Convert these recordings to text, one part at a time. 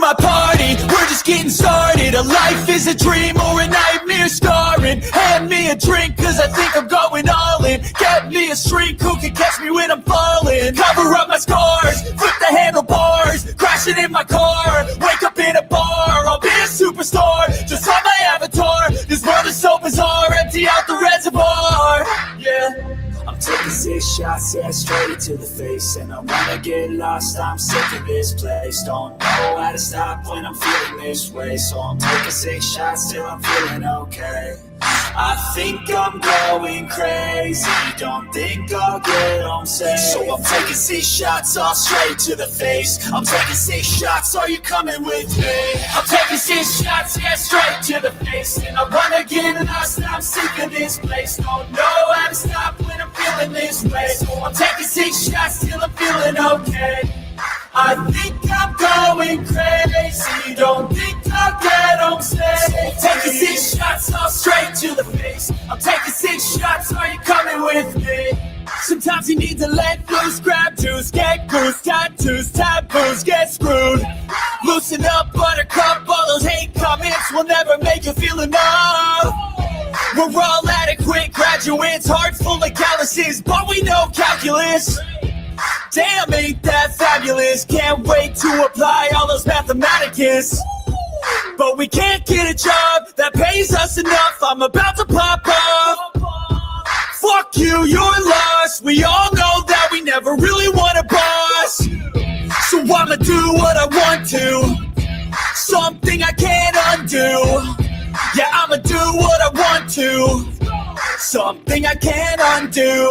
my party, we're just getting started. A life is a dream or a nightmare scarring. Hand me a drink cause I think I'm going all in. Get me a shrink who can catch me when I'm falling. Cover up my scars, flip the handlebars, crashing in my car, wake up in a bar. I'll be a superstar, just on my avatar. This world is so bizarre, empty out the reservoir. Yeah, I'm taking 6 shots, yeah, straight to the face. And I wanna get lost, I'm sick of this place. Don't know how to stop when I'm feeling this way. So I'm taking 6 shots till I'm feeling okay. I think I'm going crazy, don't think I'll get home safe. So I'm taking 6 shots all straight to the face. I'm taking 6 shots, are you coming with me? I'm taking 6 shots, yeah, straight to the face. And I wanna get lost, I'm sick of this place. Don't know how to stop when I'm feeling this way. So I'm taking 6 shots till I'm feeling okay. I think I'm going crazy, don't think I'll get home safe. Taking 6 shots all straight to the face. I'm taking 6 shots, are you coming with me? Sometimes you need to let loose, grab juice, get goose, tattoos, taboos, get screwed. Loosen up, buttercup, all those hate comments will never make you feel enough. We're all adequate graduates, hearts full of calluses, but we know calculus. Damn, ain't that fabulous? Can't wait to apply all those mathematicus. But we can't get a job that pays us enough. I'm about to pop up. Fuck you, you're lost. We all know that we never really want a boss. So I'ma do what I want to, something I can't undo. Yeah, I'ma do what I want to, something I can't undo.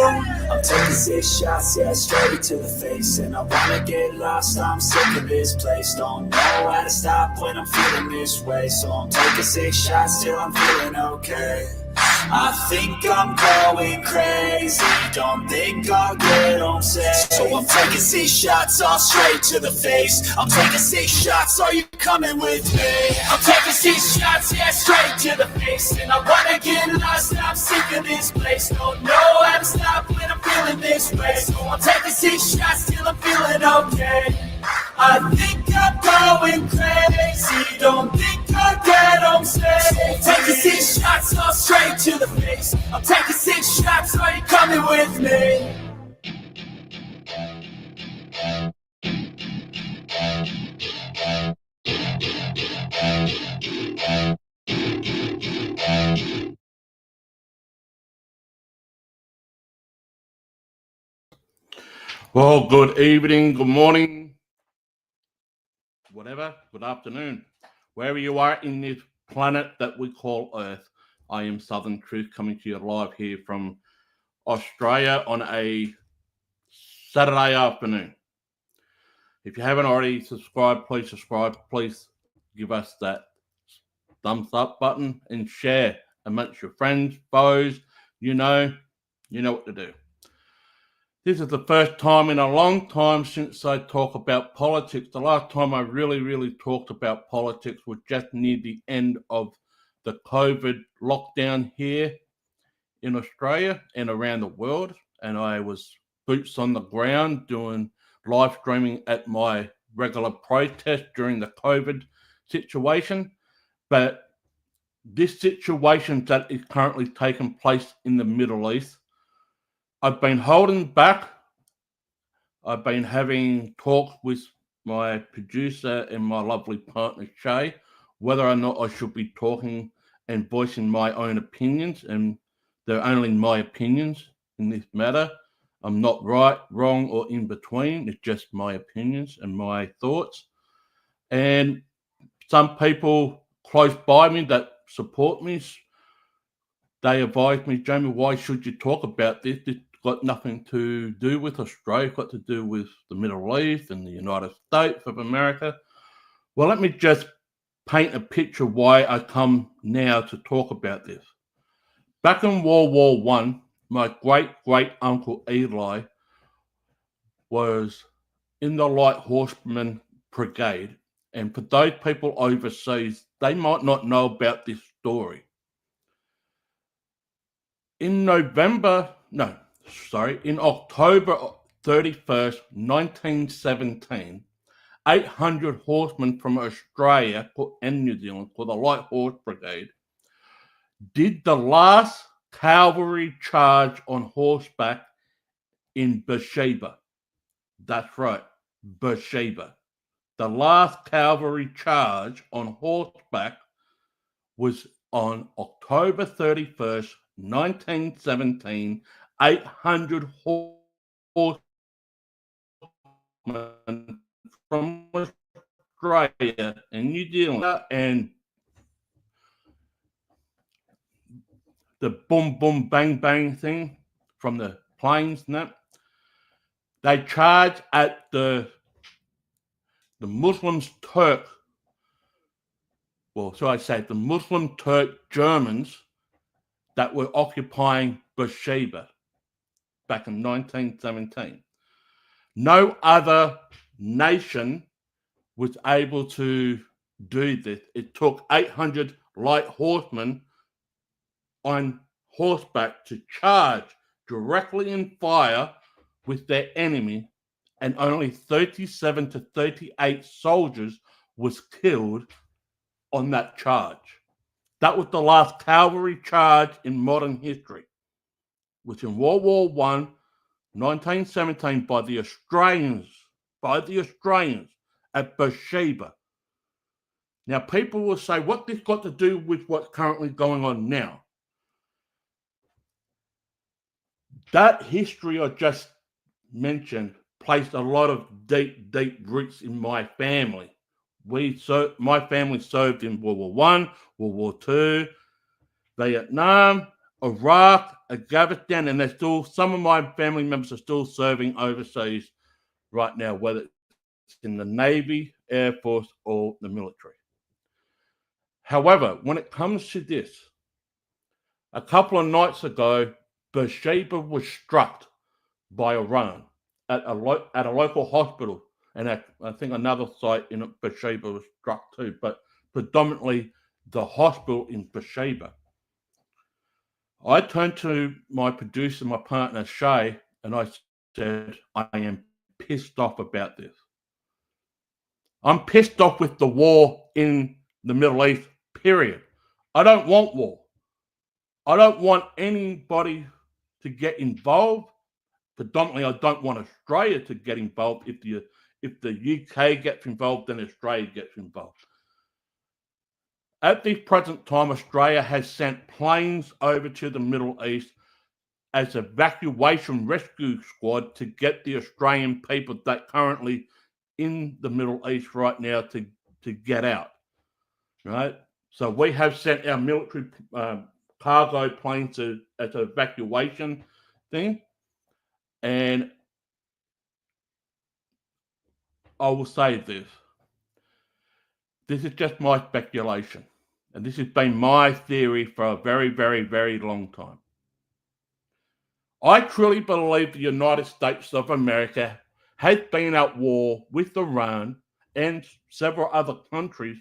I'm taking 6 shots, yeah, straight to the face. And I wanna get lost, I'm sick of this place. Don't know how to stop when I'm feeling this way. So I'm taking 6 shots till I'm feeling okay. I think I'm going crazy, don't think I'll get home safe. So I'm taking 6 shots all straight to the face. I'm taking 6 shots, are you coming with me? I'm taking 6 shots, yeah, straight to the face. And I wanna get lost, I'm sick of this place. Don't know how to stop when I'm feeling this way. So I'm taking 6 shots till I'm feeling okay. I think I'm going crazy, don't think I'll get home safe. Taking 6 shots all straight to the face. I'm taking 6 shots, are you coming with me? Well, good evening, good morning, whatever, good afternoon, wherever you are in this planet that we call Earth. I am Southern Truth coming to you live here from Australia on a Saturday afternoon. If you haven't already subscribed, please subscribe. Please give us that thumbs up button and share amongst your friends, foes. You know what to do. This is the first time in a long time since I talk about politics. The last time I really talked about politics was just near the end of the COVID lockdown here in Australia and around the world. And I was boots on the ground doing live streaming at my regular protest during the COVID situation. But this situation that is currently taking place in the Middle East, I've been holding back. I've been having talks with my producer and my lovely partner, Shay, whether or not I should be talking and voicing my own opinions. And they're only my opinions in this matter. I'm not right, wrong, or in between. It's just my opinions and my thoughts. And some people close by me that support me, they advise me, Jamie, why should you talk about this? This got nothing to do with Australia. It's got to do with the Middle East and the United States of America. Well, let me just paint a picture why I come now to talk about this. Back in World War I, my great-great-uncle Eli was in the Light Horseman Brigade. And for those people overseas, they might not know about this story. In October 31st, 1917, 800 horsemen from Australia and New Zealand called the Light Horse Brigade did the last cavalry charge on horseback in Beersheba. That's right, Beersheba. The last cavalry charge on horseback was on October 31st, 1917. 800 horsemen from Australia and New Zealand and the boom, boom, bang, bang thing from the planes and that. They charged at the Muslims Turk, well, so I say the Muslim Turk Germans that were occupying Beersheba back in 1917. No other nation was able to do this. It took 800 light horsemen on horseback to charge directly in fire with their enemy, and only 37 to 38 soldiers was killed on that charge. That was the last cavalry charge in modern history, which in World War I, 1917, by the Australians at Beersheba. Now, people will say, what this got to do with what's currently going on now? That history I just mentioned placed a lot of deep, deep roots in my family. My family served in World War I, World War II, Vietnam, Iraq, Afghanistan, and they're still, some of my family members are still serving overseas right now, whether it's in the Navy, Air Force, or the military. However, when it comes to this, a couple of nights ago, Beersheba was struck by Iran at a local hospital, and I think another site in Beersheba was struck too, but predominantly the hospital in Beersheba. I turned to my producer, my partner, Shay, and I said, I am pissed off about this. I'm pissed off with the war in the Middle East, period. I don't want war. I don't want anybody to get involved. Predominantly, I don't want Australia to get involved. If the UK gets involved, then Australia gets involved. At the present time, Australia has sent planes over to the Middle East as evacuation rescue squad to get the Australian people that currently in the Middle East right now to get out, right? So we have sent our military cargo planes as an evacuation thing. And I will say this. This is just my speculation. And this has been my theory for a very, very, very long time. I truly believe the United States of America has been at war with Iran and several other countries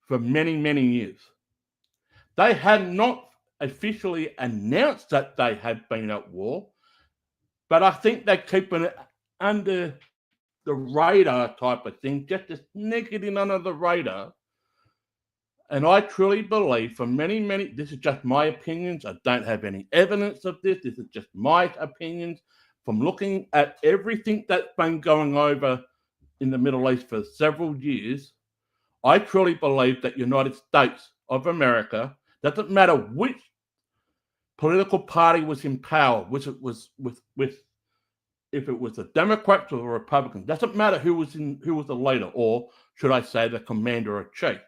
for many, many years. They had not officially announced that they had been at war, but I think they're keeping it under the radar type of thing, just to sneak it in under the radar. And I truly believe for many, this is just my opinions. I don't have any evidence of this. This is just my opinions from looking at everything that's been going over in the Middle East for several years. I truly believe that United States of America, doesn't matter which political party was in power, which it was if it was the Democrats or the Republicans, doesn't matter who was the leader, or should I say the commander-in-chief.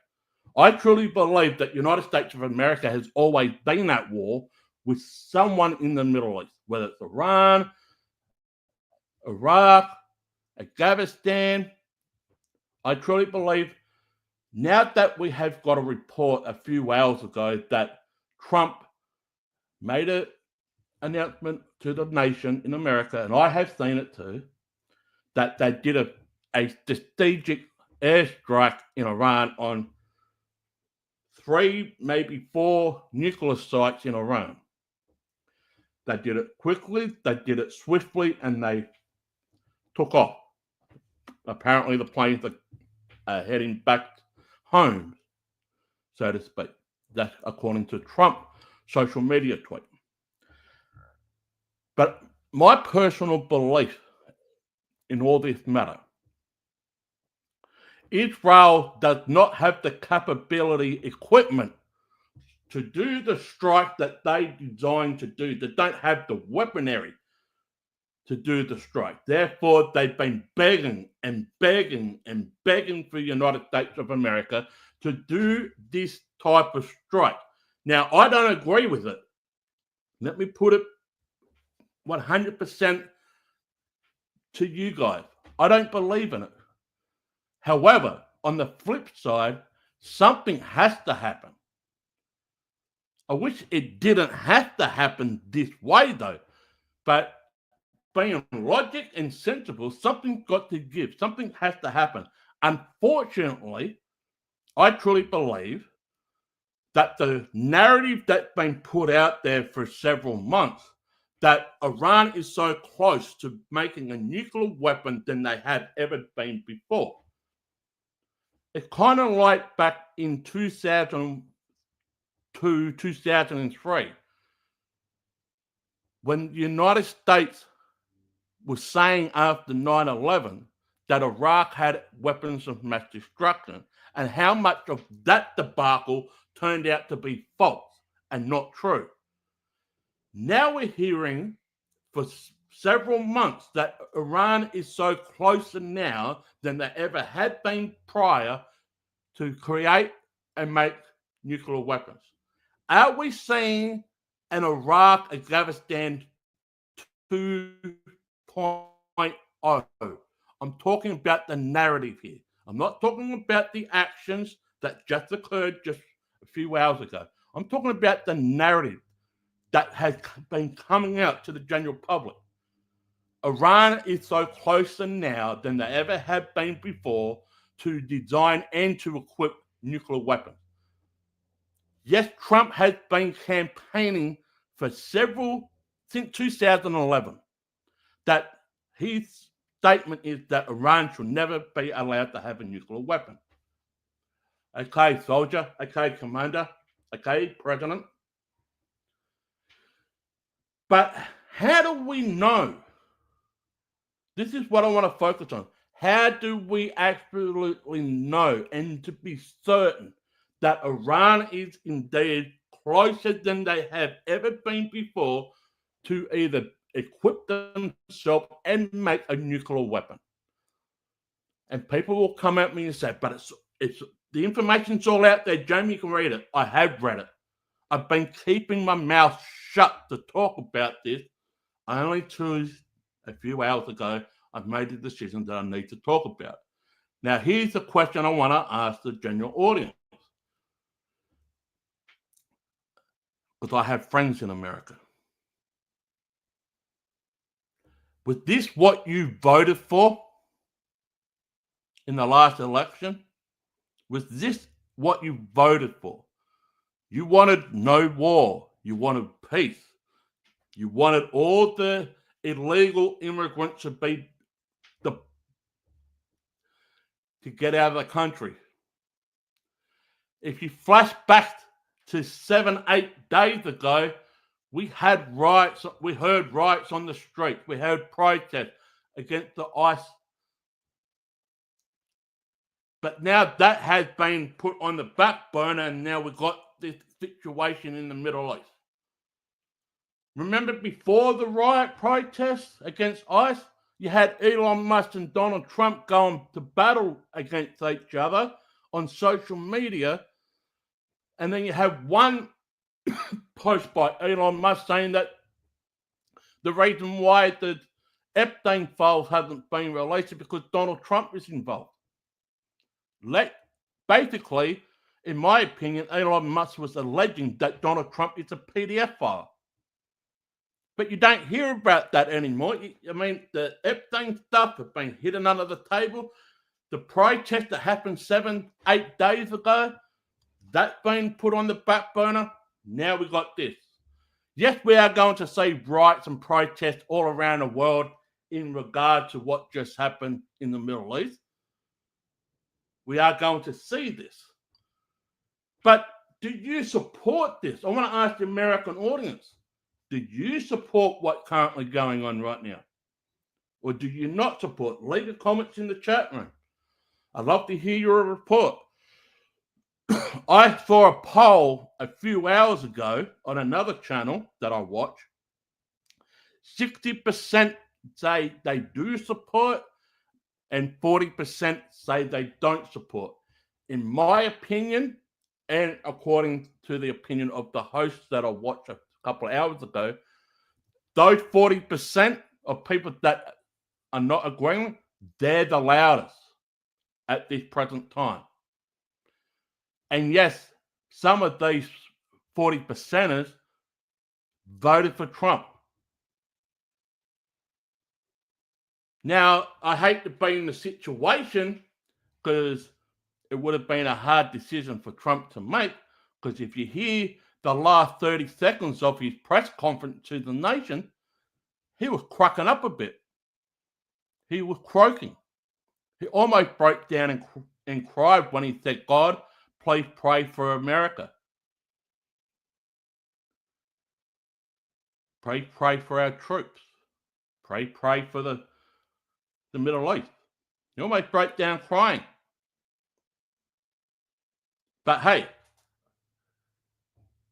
I truly believe that United States of America has always been at war with someone in the Middle East, whether it's Iran, Iraq, Afghanistan. I truly believe now that we have got a report a few hours ago that Trump made an announcement to the nation in America, and I have seen it too, that they did a strategic airstrike in Iran on 3, maybe 4 nuclear sites in Iran. They did it quickly, they did it swiftly, and they took off. Apparently, the planes are heading back home, so to speak. That's according to Trump social media tweet. But my personal belief in all this matter, Israel does not have the capability, equipment to do the strike that they designed to do. They don't have the weaponry to do the strike. Therefore, they've been begging and begging and begging for the United States of America to do this type of strike. Now, I don't agree with it. Let me put it 100% to you guys. I don't believe in it. However, on the flip side, something has to happen. I wish it didn't have to happen this way, though. But being logic and sensible, something's got to give. Something has to happen. Unfortunately, I truly believe that the narrative that's been put out there for several months, that Iran is so close to making a nuclear weapon than they have ever been before. It's kind of like back in 2002, 2003, when the United States was saying after 9/11 that Iraq had weapons of mass destruction, and how much of that debacle turned out to be false and not true. Now we're hearing for several months that Iran is so closer now than they ever had been prior to create and make nuclear weapons. Are we seeing an Iraq, Afghanistan 2.0? I'm talking about the narrative here. I'm not talking about the actions that just occurred just a few hours ago. I'm talking about the narrative that has been coming out to the general public. Iran is so closer now than they ever have been before to design and to equip nuclear weapons. Yes, Trump has been campaigning for since 2011 that his statement is that Iran should never be allowed to have a nuclear weapon. Okay, soldier. Okay, commander. Okay, president. But how do we know? This is what I want to focus on. How do we absolutely know and to be certain that Iran is indeed closer than they have ever been before to either equip themselves and make a nuclear weapon? And people will come at me and say, but it's the information's all out there, Jamie, you can read it. I have read it. I've been keeping my mouth shut to talk about this. Only to a few hours ago, I've made the decision that I need to talk about. Now, here's the question I want to ask the general audience, because I have friends in America. Was this what you voted for in the last election? Was this what you voted for? You wanted no war. You wanted peace. You wanted all the illegal immigrants to get out of the country. If you flash back to 7-8 days ago, we had riots. We heard riots on the street. We heard protests against the ICE. But now that has been put on the back burner, and now we've got this situation in the Middle East. Remember before the riot protests against ICE, you had Elon Musk and Donald Trump going to battle against each other on social media. And then you have one post by Elon Musk saying that the reason why the Epstein files hasn't been released is because Donald Trump is involved. Basically, in my opinion, Elon Musk was alleging that Donald Trump is a PDF file. But you don't hear about that anymore. I mean, the Epstein stuff has been hidden under the table. The protest that happened 7-8 days ago, that's been put on the back burner. Now we got this. Yes, we are going to see riots and protests all around the world in regard to what just happened in the Middle East. We are going to see this. But do you support this? I want to ask the American audience, do you support what's currently going on right now? Or do you not support? Leave your comments in the chat room. I'd love to hear your report. I saw a poll a few hours ago on another channel that I watch. 60% say they do support and 40% say they don't support. In my opinion, and according to the opinion of the hosts that I watched a couple of hours ago, those 40% of people that are not agreeing, they're the loudest at this present time. And yes, some of these 40%ers voted for Trump. Now, I hate to be in the situation because it would have been a hard decision for Trump to make, because if you hear the last 30 seconds of his press conference to the nation, he was cracking up a bit. He was croaking. He almost broke down and cried when he said, "God, please pray for America. Pray for our troops. Pray for the Middle East." He almost broke down crying. But hey,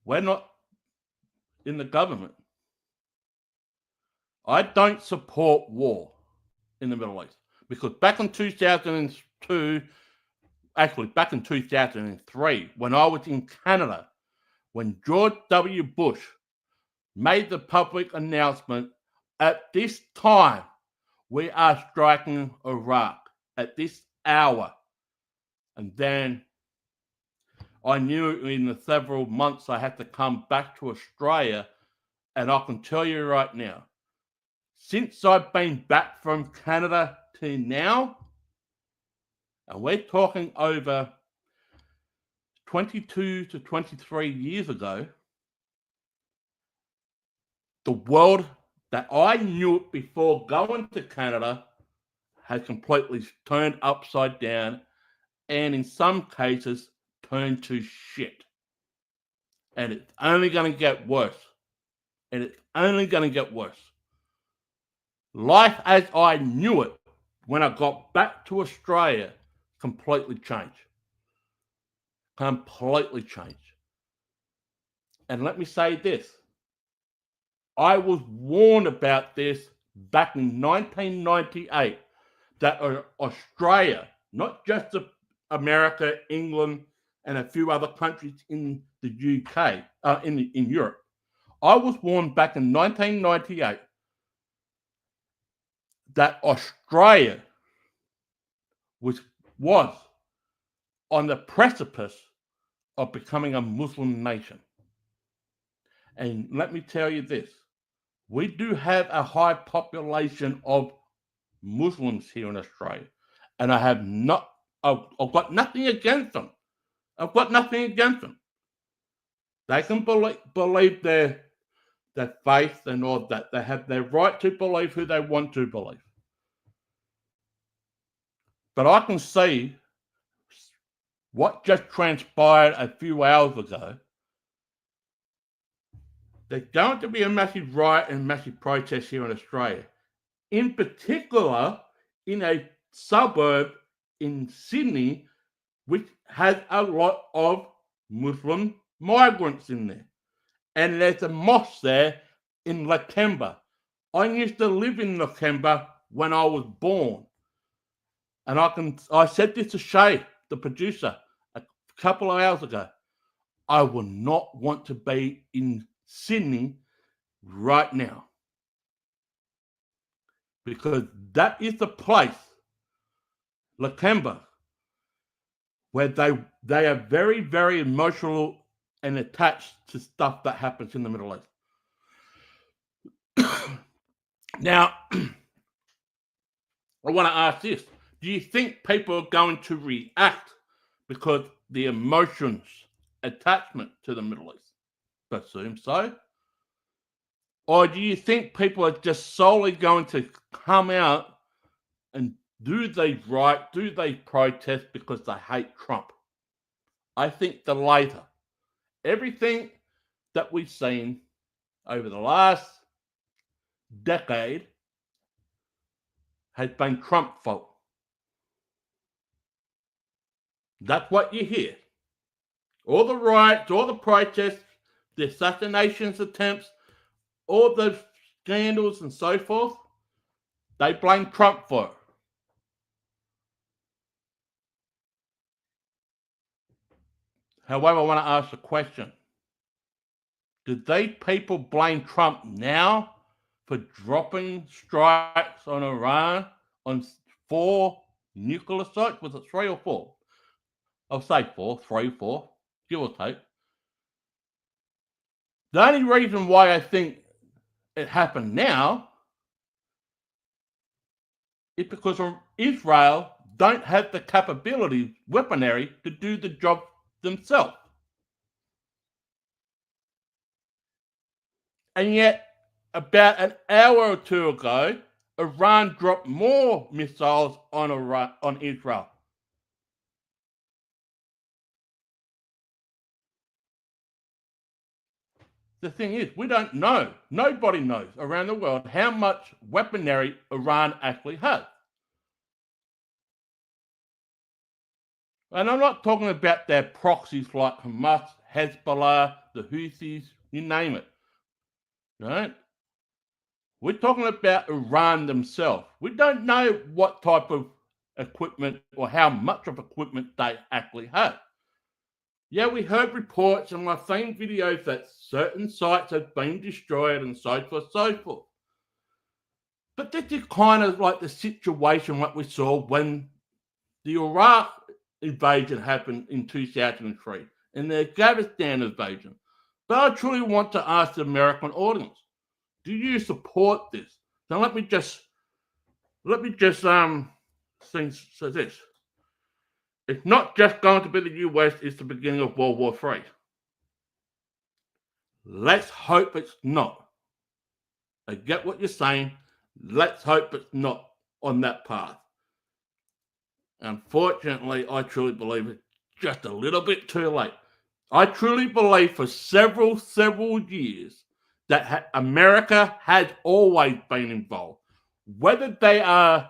we're not in the government. I don't support war in the Middle East because back in 2002, actually back in 2003, when I was in Canada, when George W. Bush made the public announcement, at this time, we are striking Iraq at this hour. And then I knew in the several months I had to come back to Australia. And I can tell you right now, since I've been back from Canada to now, and we're talking over 22 to 23 years ago, the world that I knew it before going to Canada has completely turned upside down, and in some cases turned to shit. And it's only going to get worse. And it's only going to get worse. Life as I knew it when I got back to Australia completely changed. Completely changed. And let me say this. I was warned about this back in 1998 that Australia, not just America, England, and a few other countries in the UK, in Europe. I was warned back in 1998 that Australia was on the precipice of becoming a Muslim nation. And let me tell you this, we do have a high population of Muslims here in Australia. And I've got nothing against them. I've got nothing against them. They can believe their faith and all that. They have their right to believe who they want to believe. But I can see what just transpired a few hours ago. There's going to be a massive riot and massive protest here in Australia. In particular, in a suburb in Sydney, which has a lot of Muslim migrants in there. And there's a mosque there in Lakemba. I used to live in Lakemba when I was born. And I said this to Shay, the producer, a couple of hours ago. I would not want to be in Sydney right now. Because that is the place, Lakemba, where they are very, very emotional and attached to stuff that happens in the Middle East. Now, I want to ask this. Do you think people are going to react because the emotions, attachment to the Middle East? I assume so. Or do you think people are just solely going to come out and do they protest because they hate Trump? I think the latter. Everything that we've seen over the last decade has been Trump's fault. That's what you hear. All the riots, all the protests, the assassinations attempts, all the scandals and so forth, they blame Trump for it. However, I want to ask a question. Do these people blame Trump now for dropping strikes on Iran on 4 nuclear sites? Was it 3 or 4? I'll say 4, 3, 4, give or take. The only reason why I think it happened now is because Israel don't have the capability, weaponry, to do the job themselves. And yet, about an hour or two ago, Iran dropped more missiles on Israel. The thing is, we don't know. Nobody knows around the world how much weaponry Iran actually has. And I'm not talking about their proxies like Hamas, Hezbollah, the Houthis, you name it. Right? We're talking about Iran themselves. We don't know what type of equipment or how much of equipment they actually have. Yeah, we heard reports and I've seen videos that certain sites have been destroyed and so forth, so forth. But this is kind of like the situation what we saw when the Iraq invasion happened in 2003 and the Afghanistan invasion. But I truly want to ask the American audience, do you support this? Now let me just say this. It's not just going to be the US, it's the beginning of World War III. Let's hope it's not. I get what you're saying. Let's hope it's not on that path. Unfortunately, I truly believe it's just a little bit too late. I truly believe for several years that America has always been involved. Whether they are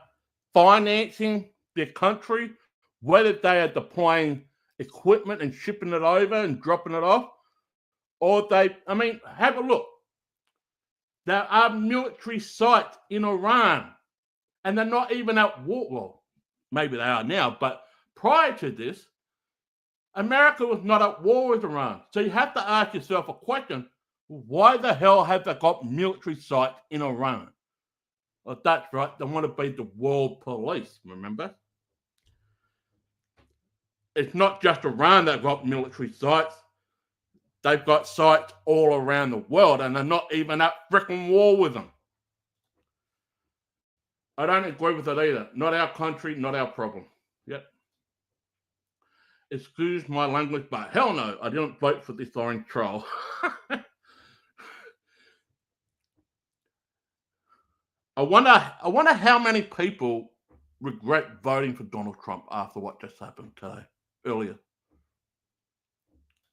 financing their country, whether they are deploying equipment and shipping it over and dropping it off, or have a look. There are military sites in Iran, and they're not even at war. Well, maybe they are now, but prior to this, America was not at war with Iran. So you have to ask yourself a question, why the hell have they got military sites in Iran? Well, that's right, they want to be the world police, remember? It's not just Iran that got military sites. They've got sites all around the world, and they're not even at freaking war with them. I don't agree with it either. Not our country, not our problem. Yep. Excuse my language, but hell no, I didn't vote for this orange troll. I wonder how many people regret voting for Donald Trump after what just happened today, earlier.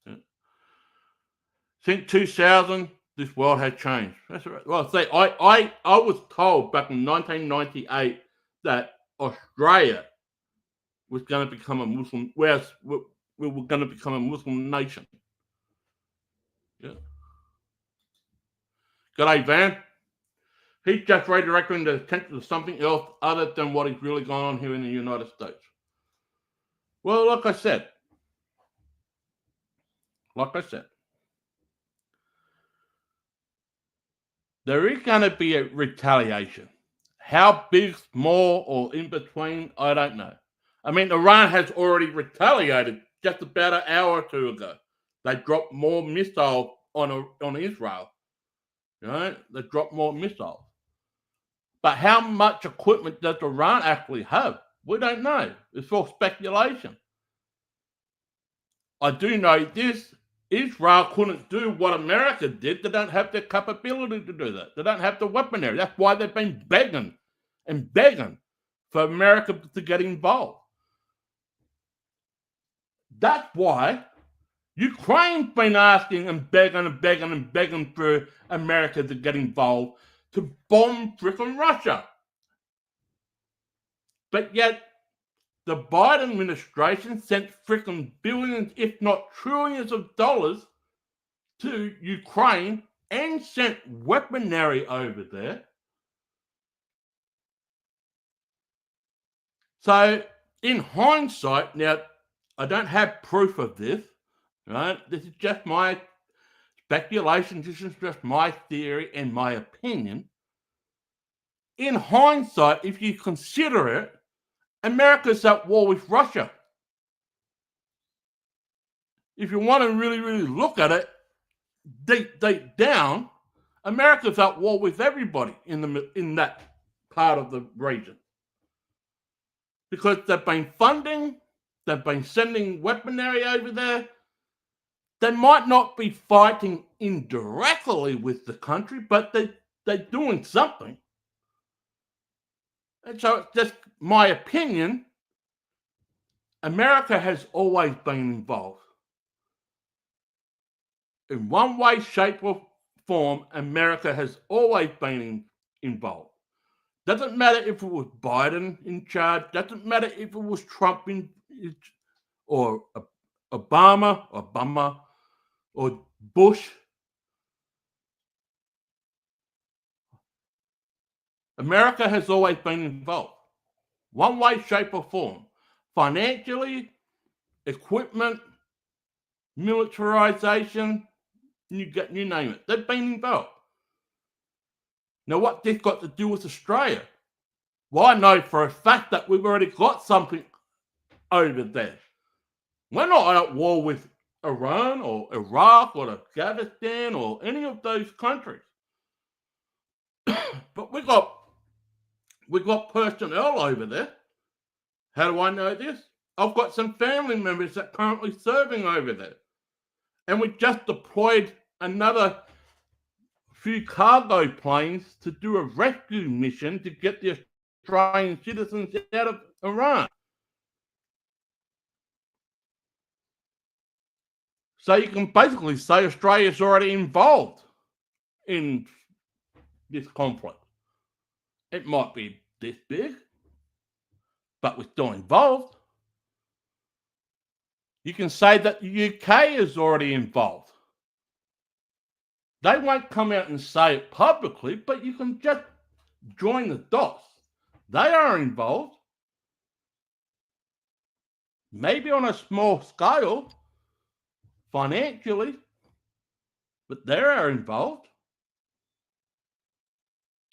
Yeah. Since 2000, this world has changed. That's right. Well, see, I was told back in 1998 that Australia was going to become a Muslim, whereas we were going to become a Muslim nation. Yeah. G'day, Van. He's just redirecting the attention to something else other than what is really going on here in the United States. Well, like I said, there is going to be a retaliation. How big, small, or in between, I don't know. I mean, Iran has already retaliated just about an hour or two ago. They dropped more missiles on Israel. Right? They dropped more missiles. But how much equipment does Iran actually have? We don't know. It's all speculation. I do know this. Israel couldn't do what America did. They don't have the capability to do that. They don't have the weaponry. That's why they've been begging and begging for America to get involved. That's why Ukraine's been asking and begging and begging and begging for America to get involved to bomb frickin' Russia. But yet, the Biden administration sent frickin' billions, if not trillions of dollars to Ukraine and sent weaponry over there. So, in hindsight, now, I don't have proof of this, right? This is just my speculation. This is just my theory and my opinion. In hindsight, if you consider it, America's at war with Russia. If you want to really, really look at it, deep down, America's at war with everybody in that part of the region. Because they've been funding, they've been sending weaponry over there. They might not be fighting indirectly with the country, but they're doing something. And so it's just my opinion, America has always been involved. In one way, shape, or form, America has always been involved. Doesn't matter if it was Biden in charge, doesn't matter if it was Trump or Obama, or Bush. America has always been involved. One way, shape, or form. Financially, equipment, militarization, you name it. They've been involved. Now, what this got to do with Australia? Well, I know for a fact that we've already got something over there. We're not at war with Iran or Iraq or Afghanistan or any of those countries. But we got personnel over there. How do I know this? I've got some family members that are currently serving over there. And we just deployed another few cargo planes to do a rescue mission to get the Australian citizens out of Iran. So you can basically say Australia's already involved in this conflict. It might be this big, but we're still involved. You can say that the UK is already involved. They won't come out and say it publicly, but you can just join the dots. They are involved. Maybe on a small scale, financially, but they are involved.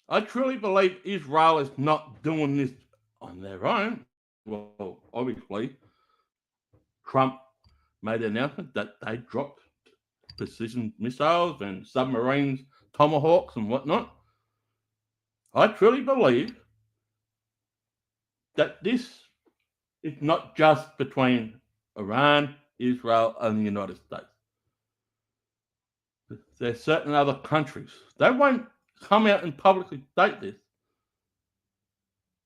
I truly believe Israel is not doing this on their own. Well, obviously, Trump made an announcement that they dropped precision missiles and submarines, Tomahawks and whatnot. I truly believe that this is not just between Iran, Israel, and the United States. There's certain other countries. They won't come out and publicly state this.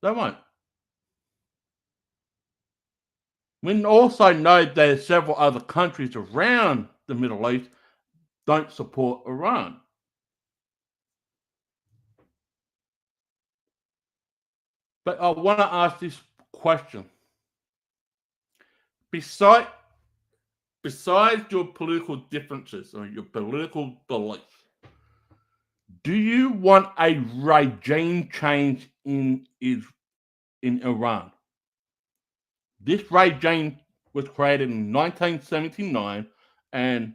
They won't. We also know there's several other countries around the Middle East don't support Iran. But I want to ask this question. Besides your political differences or your political beliefs, do you want a regime change in Iran? This regime was created in 1979, and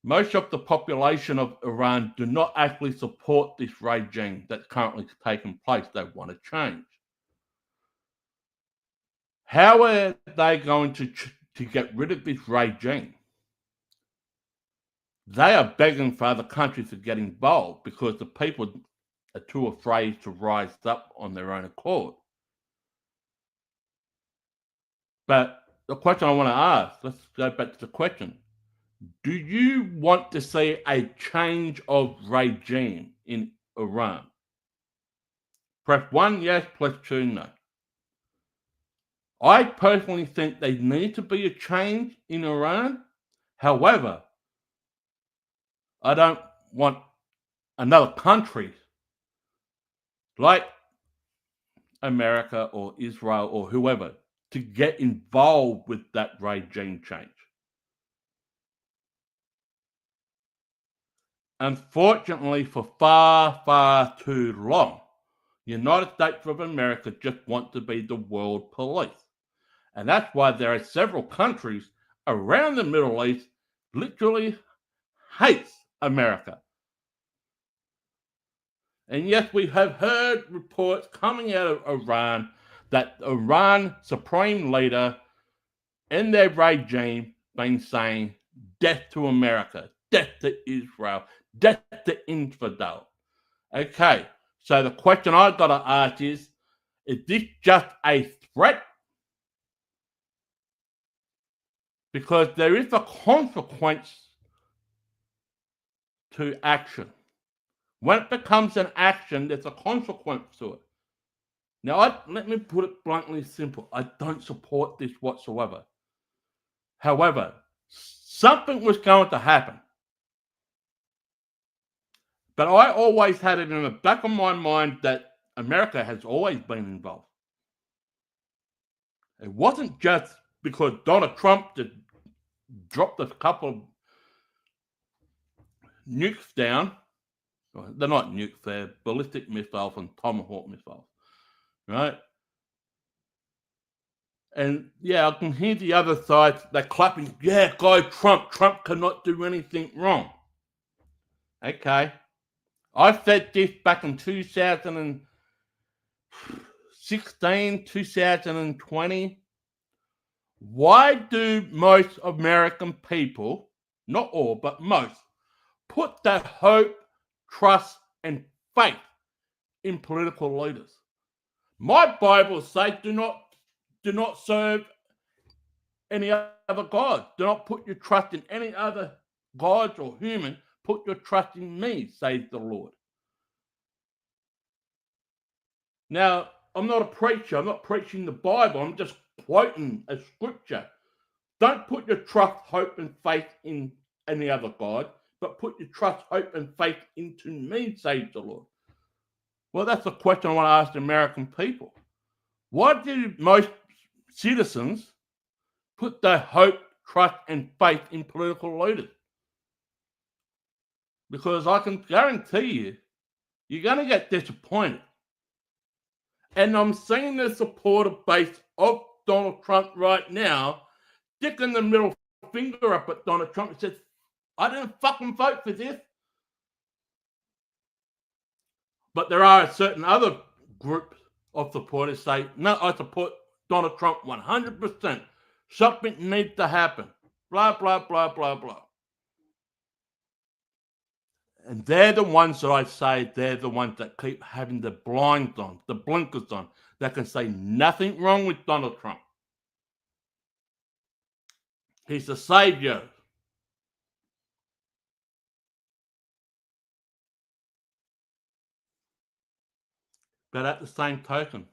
most of the population of Iran do not actually support this regime that's currently taking place. They want to change. How are they going to get rid of this regime? They are begging for other countries to get involved because the people are too afraid to rise up on their own accord. But the question I want to ask, let's go back to the question. Do you want to see a change of regime in Iran? Press 1, yes. Press 2, no. I personally think there needs to be a change in Iran. However, I don't want another country like America or Israel or whoever to get involved with that regime change. Unfortunately, for far, far too long, the United States of America just want to be the world police. And that's why there are several countries around the Middle East literally hates America. And yes, we have heard reports coming out of Iran that Iran supreme leader and their regime been saying death to America, death to Israel, death to infidel. Okay, so the question I've got to ask is this just a threat? Because there is a consequence to action. When it becomes an action, there's a consequence to it. Now, let me put it bluntly simple. I don't support this whatsoever. However, something was going to happen. But I always had it in the back of my mind that America has always been involved. It wasn't just because Donald Trump just dropped a couple of nukes down. They're not nukes, they're ballistic missiles and Tomahawk missiles, right? And yeah, I can hear the other side, they're clapping, yeah, go Trump. Trump cannot do anything wrong. Okay. I said this back in 2016, 2020. Why do most American people, not all, but most, put their hope, trust, and faith in political leaders? My Bible says do not serve any other God. Do not put your trust in any other gods or human. Put your trust in me, says the Lord. Now, I'm not a preacher. I'm not preaching the Bible. I'm just quoting a scripture. Don't put your trust, hope, and faith in any other God, but put your trust, hope, and faith into me, says the Lord. Well, that's the question I want to ask the American people. Why do most citizens put their hope, trust, and faith in political leaders? Because I can guarantee you, you're going to get disappointed. And I'm seeing the supporter base of Donald Trump right now sticking the middle finger up at Donald Trump and says, I didn't fucking vote for this. But there are certain other groups of supporters say, no, I support Donald Trump 100%. Something needs to happen. Blah, blah, blah, blah, blah. And they're the ones that I say, they're the ones that keep having the blinds on, the blinkers on, that can say nothing wrong with Donald Trump. He's the savior. But at the same token,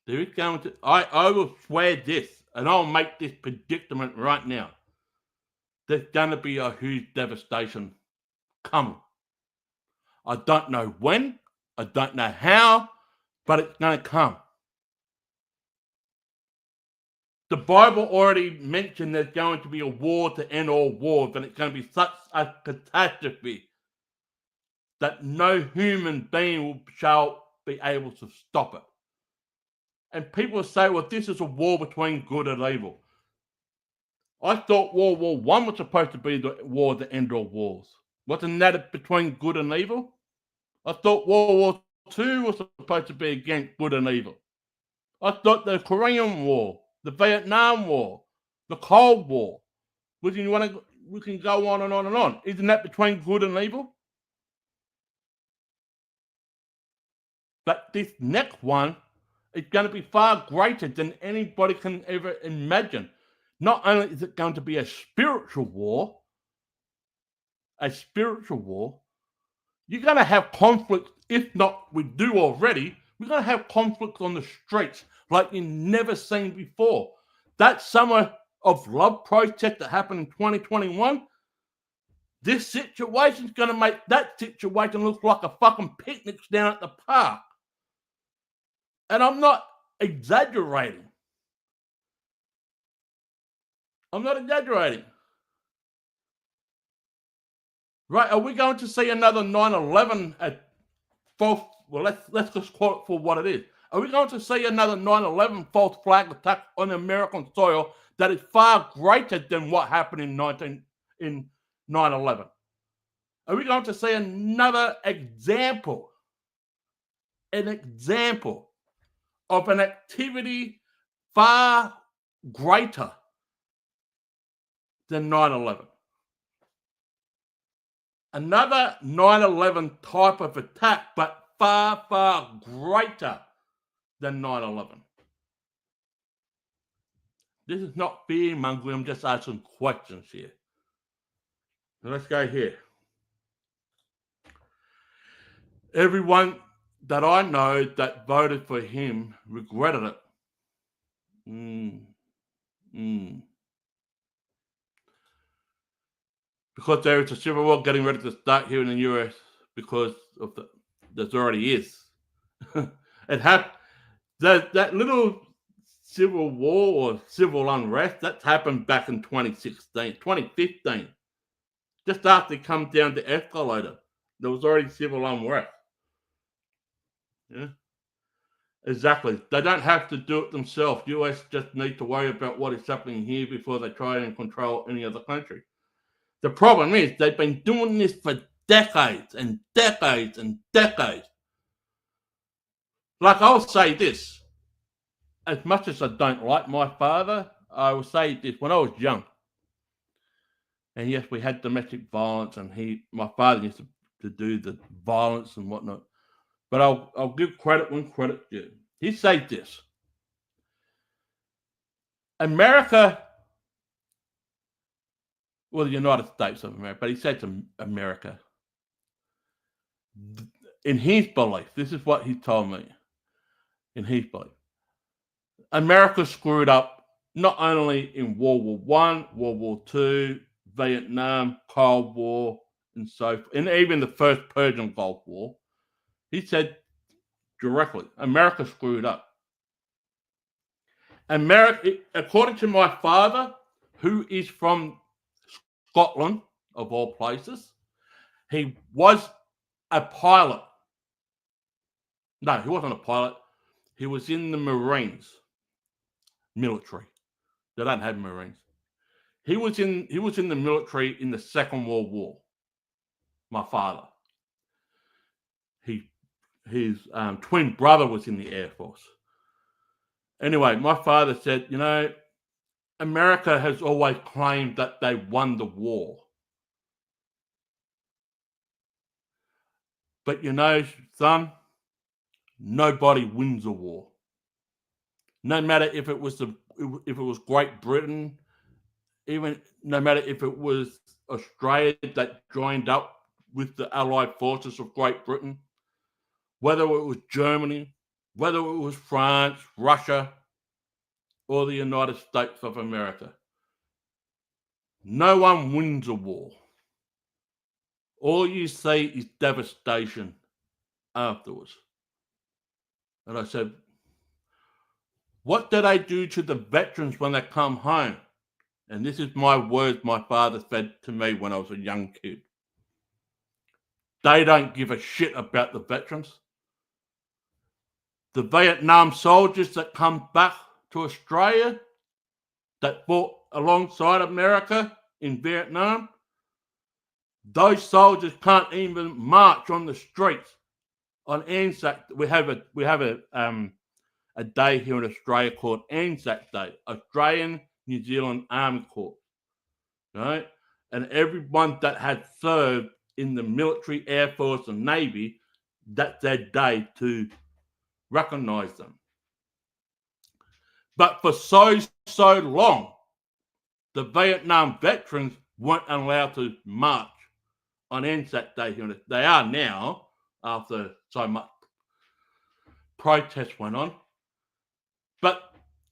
there is going to, I will swear this, and I'll make this predicament right now. There's going to be a huge devastation coming. I don't know when, I don't know how, but it's going to come. The Bible already mentioned there's going to be a war to end all wars, and it's going to be such a catastrophe that no human being shall be able to stop it. And people say, well, this is a war between good and evil. I thought World War I was supposed to be the war to end all wars. Wasn't that between good and evil? I thought World War II was supposed to be against good and evil. I thought the Korean War, the Vietnam War, the Cold War, we can go on and on and on. Isn't that between good and evil? But this next one is going to be far greater than anybody can ever imagine. Not only is it going to be a spiritual war, you're going to have conflict, if not we do already, we're going to have conflict on the streets like you've never seen before. That summer of love protest that happened in 2021, this situation is going to make that situation look like a fucking picnic down at the park. And I'm not exaggerating. Right, are we going to see another 9/11 at false? Well, let's just call it for what it is. Are we going to see another 9/11 false flag attack on American soil that is far greater than what happened in 9/11? Are we going to see another example of an activity far greater than 9/11? Another 9/11 type of attack, but far, far greater than 9/11. This is not fear-mongering, I'm just asking questions here. So let's go here. Everyone that I know that voted for him regretted it. Because there is a civil war getting ready to start here in the US because of there already is. That little civil war or civil unrest, that happened back in 2015. Just after it come down the escalator, there was already civil unrest. Yeah, exactly. They don't have to do it themselves. US just need to worry about what is happening here before they try and control any other country. The problem is they've been doing this for decades and decades and decades. Like, I'll say this, as much as I don't like my father, I will say this, when I was young, and yes, we had domestic violence, and my father used to do the violence and whatnot, but I'll give credit when credit's due. He said this: America, well, the United States of America, but he said to America, in his belief, this is what he told me, in his belief, America screwed up not only in World War I, World War II, Vietnam, Cold War, and so forth, and even the first Persian Gulf War. He said directly, America screwed up. America, according to my father, who is from Scotland, of all places, he was a pilot. No, he wasn't a pilot. He was in the Marines, military. They don't have Marines. He was in the military in the Second World War. My father. His twin brother was in the Air Force. Anyway, my father said, America has always claimed that they won the war. But son, nobody wins a war. No matter if it was Great Britain, even no matter if it was Australia that joined up with the Allied forces of Great Britain, whether it was Germany, whether it was France, Russia, or the United States of America. No one wins a war. All you see is devastation afterwards. And I said, what did I do to the veterans when they come home? And this is my words my father said to me when I was a young kid. They don't give a shit about the veterans. The Vietnam soldiers that come back to Australia that fought alongside America in Vietnam, those soldiers can't even march on the streets on Anzac. We have a day here in Australia called Anzac Day, Australian New Zealand Army Corps, right? And everyone that had served in the military, Air Force, and Navy, that's their day to recognize them. But for so long, the Vietnam veterans weren't allowed to march on Anzac Day. They are now, after so much protest went on. But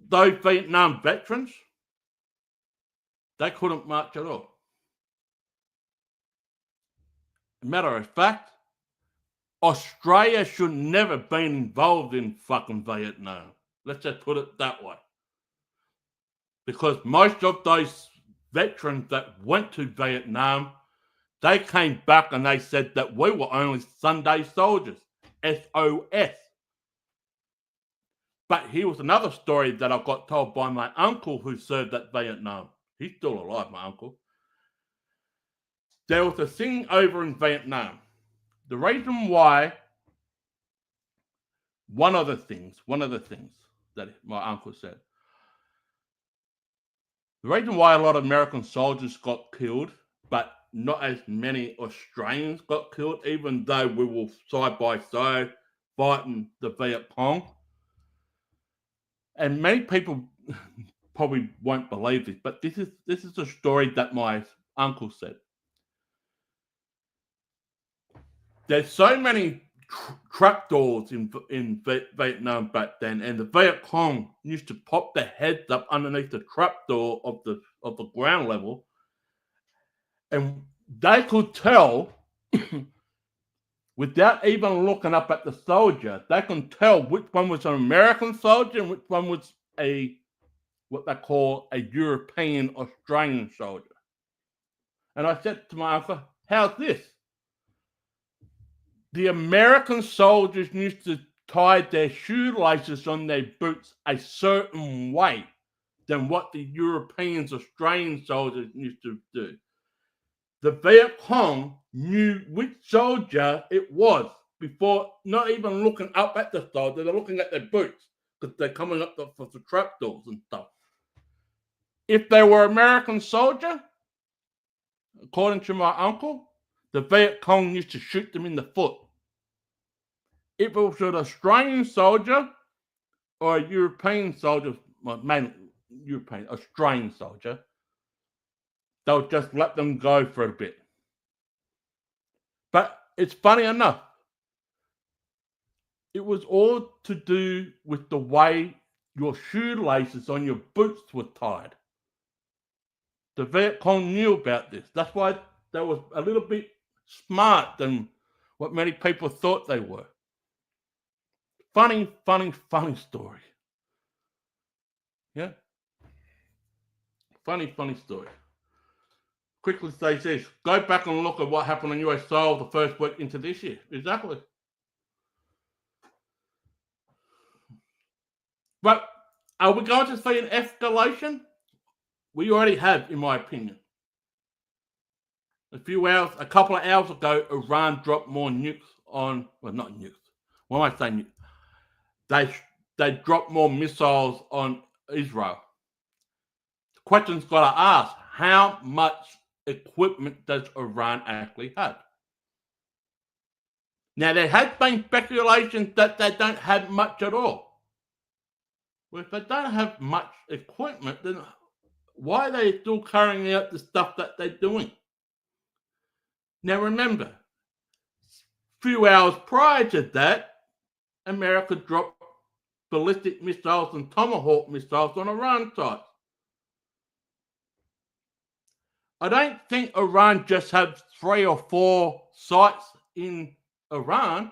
those Vietnam veterans, they couldn't march at all. Matter of fact, Australia should never have been involved in fucking Vietnam. Let's just put it that way. Because most of those veterans that went to Vietnam, they came back and they said that we were only Sunday soldiers, SOS. But here was another story that I got told by my uncle who served at Vietnam. He's still alive, my uncle. There was a thing over in Vietnam. The reason why, one of the things that my uncle said, the reason why a lot of American soldiers got killed, but not as many Australians got killed, even though we were side by side fighting the Viet Cong. And many people probably won't believe this, but this is a story that my uncle said. There's so many trapdoors in Vietnam back then, and the Viet Cong used to pop their heads up underneath the trapdoor of the ground level, and they could tell without even looking up at the soldier. They can tell which one was an American soldier and which one was what they call a European Australian soldier. And I said to my uncle, "How's this?" The American soldiers used to tie their shoelaces on their boots a certain way than what the Europeans, Australian soldiers used to do. The Viet Cong knew which soldier it was before not even looking up at the soldier. They're looking at their boots because they're coming up for the trapdoors and stuff. If they were American soldier, according to my uncle, the Viet Cong used to shoot them in the foot. If it was an Australian soldier or a European soldier, well, mainly European, Australian soldier, they'll just let them go for a bit. But it's funny enough, it was all to do with the way your shoelaces on your boots were tied. The Viet Cong knew about this. That's why they were a little bit smart than what many people thought they were. Funny story. Yeah? Funny story. Quickly say this. Go back and look at what happened on US soil the first week into this year. Exactly. But are we going to see an escalation? We already have, in my opinion. A couple of hours ago, Iran dropped more nukes on, well, not nukes. What am I saying? They dropped more missiles on Israel. The question's got to ask, how much equipment does Iran actually have? Now, there has been speculation that they don't have much at all. Well, if they don't have much equipment, then why are they still carrying out the stuff that they're doing? Now, remember, a few hours prior to that, America dropped ballistic missiles and Tomahawk missiles on Iran sites. I don't think Iran just has 3 or 4 sites in Iran.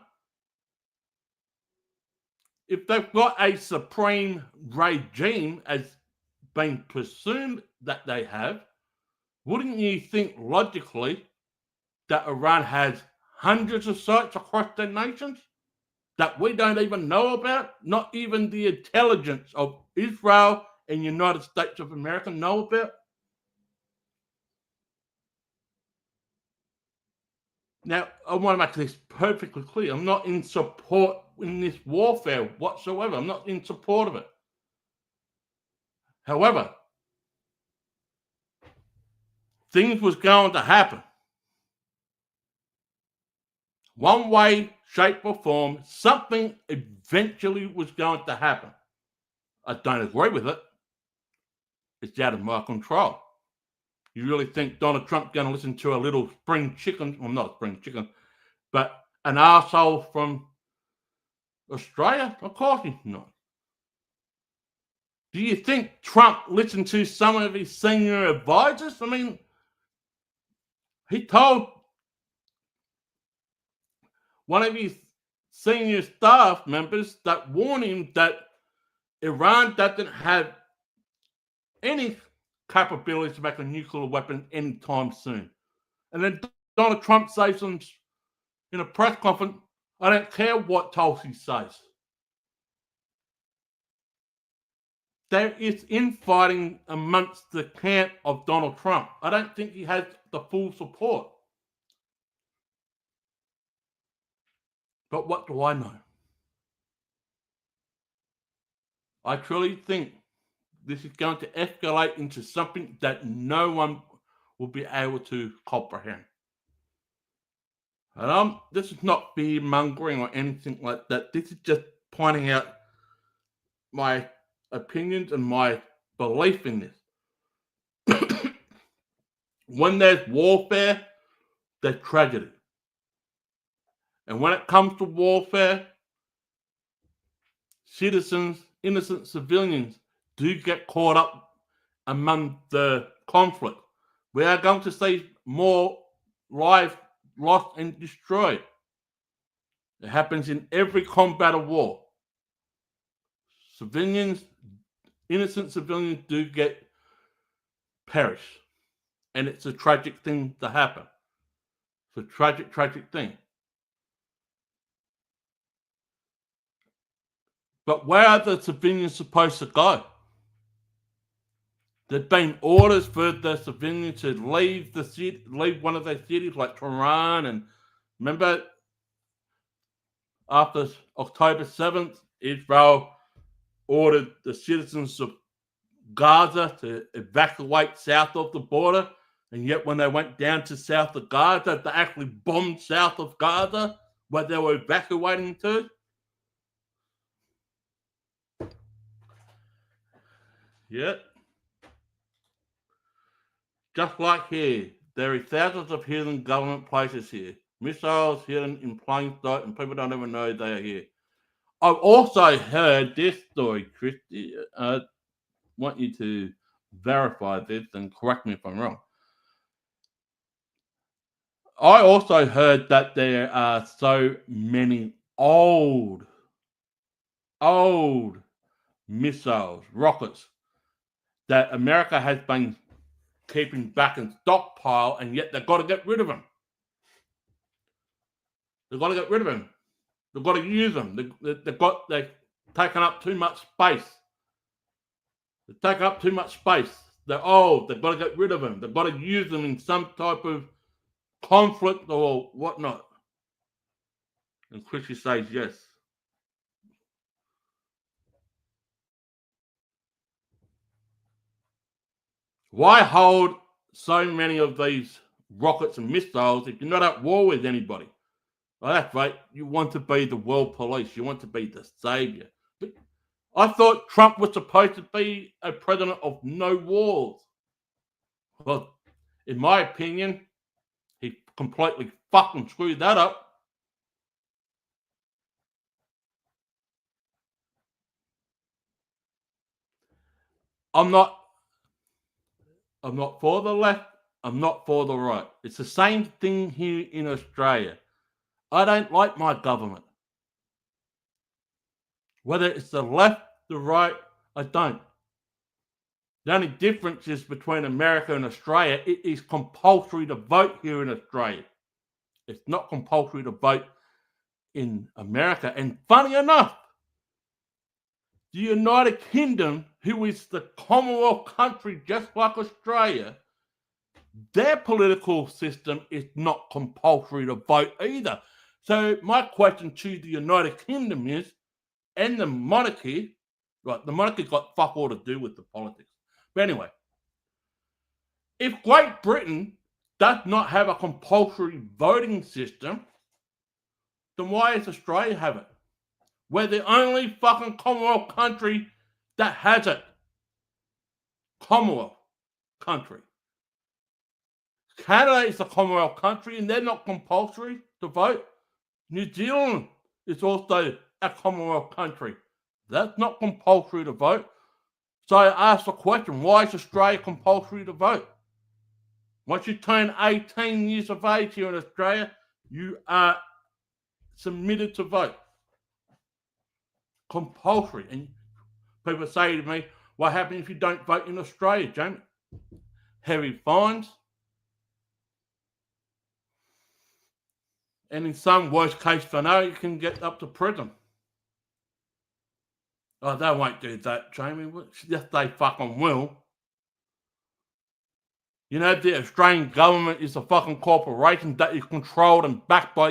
If they've got a supreme regime, as being presumed that they have, wouldn't you think logically that Iran has hundreds of sites across their nations that we don't even know about? Not even the intelligence of Israel and United States of America know about? Now, I want to make this perfectly clear. I'm not in support in this warfare whatsoever. I'm not in support of it. However, things was going to happen. One way, shape, or form, something eventually was going to happen. I don't agree with it. It's out of my control. You really think Donald Trump's going to listen to a little spring chicken? Well, not spring chicken, but an arsehole from Australia? Of course he's not. Do you think Trump listened to some of his senior advisors? I mean, he told one of his senior staff members that warned him that Iran doesn't have any capability to make a nuclear weapon anytime soon. And then Donald Trump says in a press conference, I don't care what Tulsi says. There is infighting amongst the camp of Donald Trump. I don't think he has the full support. But what do I know? I truly think this is going to escalate into something that no one will be able to comprehend. And this is not fear mongering or anything like that. This is just pointing out my opinions and my belief in this. When there's warfare, there's tragedy. And when it comes to warfare, citizens, innocent civilians, do get caught up among the conflict. We are going to see more lives lost and destroyed. It happens in every combat of war. Civilians, innocent civilians do get perished. And it's a tragic thing to happen. It's a tragic, tragic thing. But where are the civilians supposed to go? There's been orders for the civilians to leave the city, leave one of their cities like Tehran. And remember, after October 7th, Israel ordered the citizens of Gaza to evacuate south of the border. And yet when they went down to south of Gaza, they actually bombed south of Gaza where they were evacuating to. Yep. Just like here, there are thousands of hidden government places here. Missiles hidden in plain sight and people don't even know they are here. I've also heard this story, Christy. I want you to verify this and correct me if I'm wrong. I also heard that there are so many old missiles, rockets, that America has been keeping back in stockpile, and yet they've got to get rid of them. They've got to get rid of them. They've got to use them. They've taken up too much space. They've taken up too much space. They're old. They've got to get rid of them. They've got to use them in some type of conflict or whatnot. And Chrissy says yes. Why hold so many of these rockets and missiles if you're not at war with anybody? Well, that's right. You want to be the world police. You want to be the savior. But I thought Trump was supposed to be a president of no wars. Well, in my opinion, he completely fucking screwed that up. I'm not for the left. I'm not for the right. It's the same thing here in Australia. I don't like my government. Whether it's the left, the right, I don't. The only difference is between America and Australia, it is compulsory to vote here in Australia. It's not compulsory to vote in America. And funny enough, the United Kingdom, who is the Commonwealth country just like Australia, their political system is not compulsory to vote either. So my question to the United Kingdom is, and the monarchy, right, the monarchy got fuck all to do with the politics. But anyway, if Great Britain does not have a compulsory voting system, then why does Australia have it? We're the only fucking Commonwealth country that has a Commonwealth country. Canada is a Commonwealth country and they're not compulsory to vote. New Zealand is also a Commonwealth country. That's not compulsory to vote. So I asked the question, why is Australia compulsory to vote? Once you turn 18 years of age here in Australia, you are submitted to vote. Compulsory. And people say to me, what happens if you don't vote in Australia, Jamie? Heavy fines. And in some worst case scenario, you can get up to prison. Oh, they won't do that, Jamie. Yes, they fucking will. You know, the Australian government is a fucking corporation that is controlled and backed by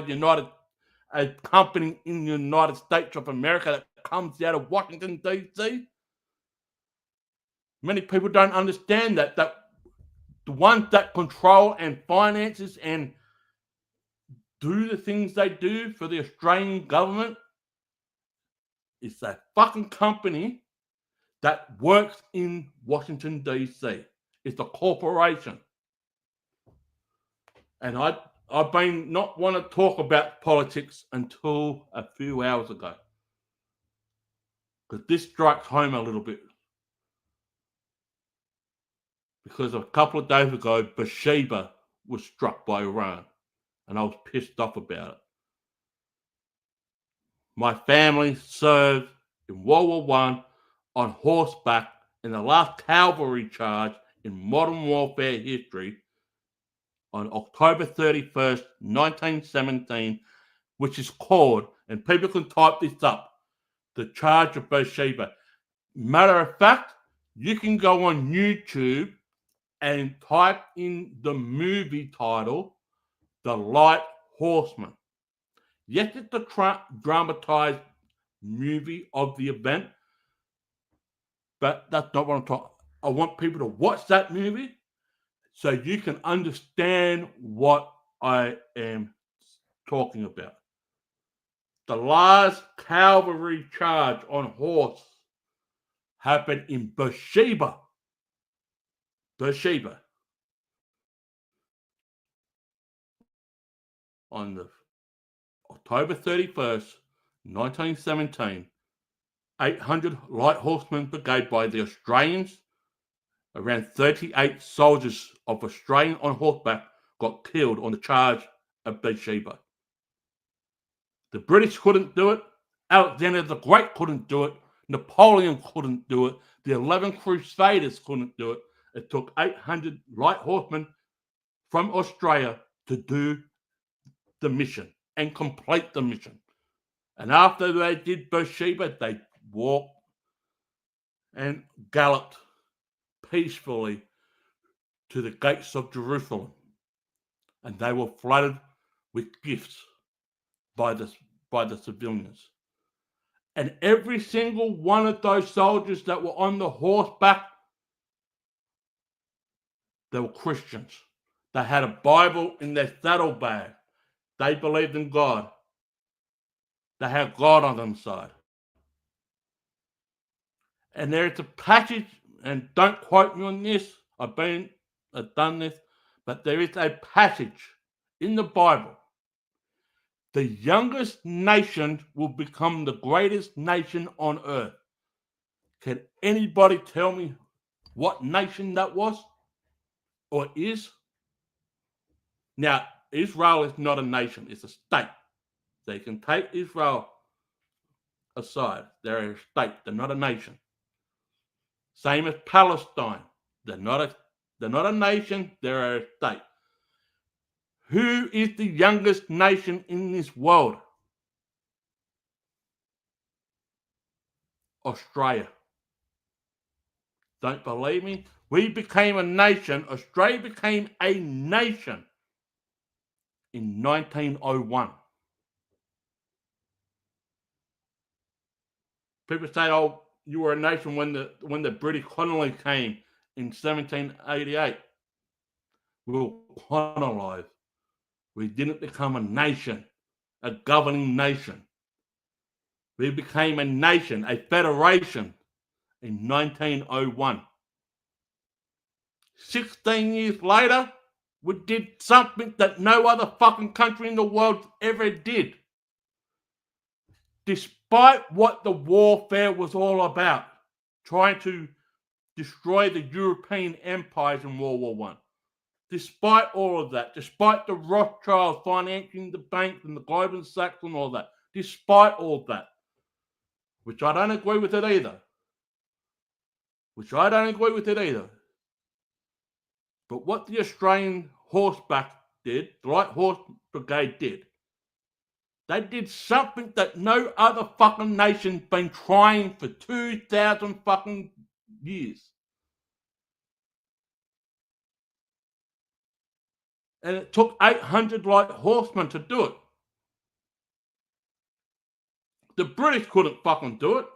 a company in the United States of America that comes out of Washington, D.C. Many people don't understand that the ones that control and finances and do the things they do for the Australian government is that fucking company that works in Washington, D.C. It's a corporation. And I've been not want to talk about politics until a few hours ago. Because this strikes home a little bit. Because a couple of days ago, Beersheba was struck by Iran. And I was pissed off about it. My family served in World War I on horseback in the last cavalry charge in modern warfare history on October 31st, 1917, which is called, and people can type this up, the Charge of Beersheba. Matter of fact, you can go on YouTube and type in the movie title, The Light Horseman. Yes, it's a dramatized movie of the event, but that's not what I'm talking. I want people to watch that movie so you can understand what I am talking about. The last cavalry charge on horse happened in Beersheba. On the October 31st, 1917, 800 Light Horsemen Brigade by the Australians, around 38 soldiers of Australian on horseback got killed on the charge of Beersheba. The British couldn't do it. Alexander the Great couldn't do it. Napoleon couldn't do it. The 11 Crusaders couldn't do it. It took 800 Light Horsemen from Australia to do the mission and complete the mission. And after they did Beersheba, they walked and galloped peacefully to the gates of Jerusalem. And they were flooded with gifts by the civilians. And every single one of those soldiers that were on the horseback, they were Christians. They had a Bible in their saddlebag. They believed in God. They had God on their side. And there's a passage, and don't quote me on this, I've done this, but there is a passage in the Bible. The youngest nation will become the greatest nation on earth. Can anybody tell me what nation that was or is? Now, Israel is not a nation, it's a state. They can take Israel aside. They're a state, they're not a nation. Same as Palestine. They're not a nation, they're a state. Who is the youngest nation in this world? Australia. Don't believe me? We became a nation. Australia became a nation in 1901. People say, oh, you were a nation when the British colony came in 1788. We were colonized. We didn't become a nation, a governing nation. We became a nation, a federation in 1901. 16 years later, we did something that no other fucking country in the world ever did. Despite what the warfare was all about, trying to destroy the European empires in World War One. Despite all of that, despite the Rothschilds financing the banks and the Goldman Sachs and all that, despite all that, which I don't agree with it either. But what the Australian horseback did, the Light Horse Brigade did, they did something that no other fucking nation's been trying for 2,000 fucking years. And it took 800 light horsemen to do it. The British couldn't fucking do it.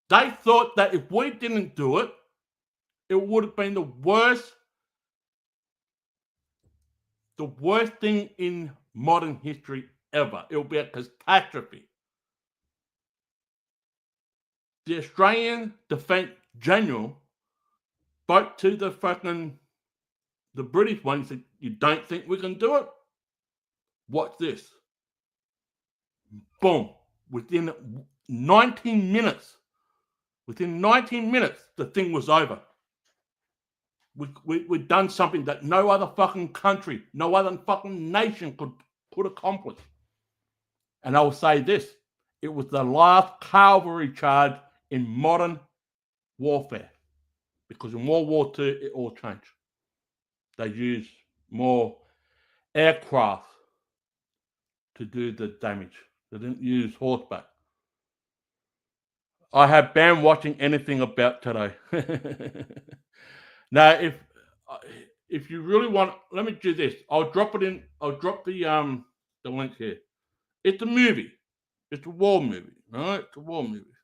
They thought that if we didn't do it, it would have been the worst thing in modern history ever. It would be a catastrophe. The Australian Defence General spoke to the British one and said, "You don't think we can do it? Watch this." Boom. Within 19 minutes, the thing was over. We'd done something that no other fucking country, no other fucking nation could accomplish. And I will say this, it was the last cavalry charge in modern warfare. Because in World War II, it all changed. They used more aircraft to do the damage. They didn't use horseback. I have banned watching anything about today. Now, if you really want, let me do this. I'll drop the link here. It's a movie. It's a war movie. All right, it's a war movie.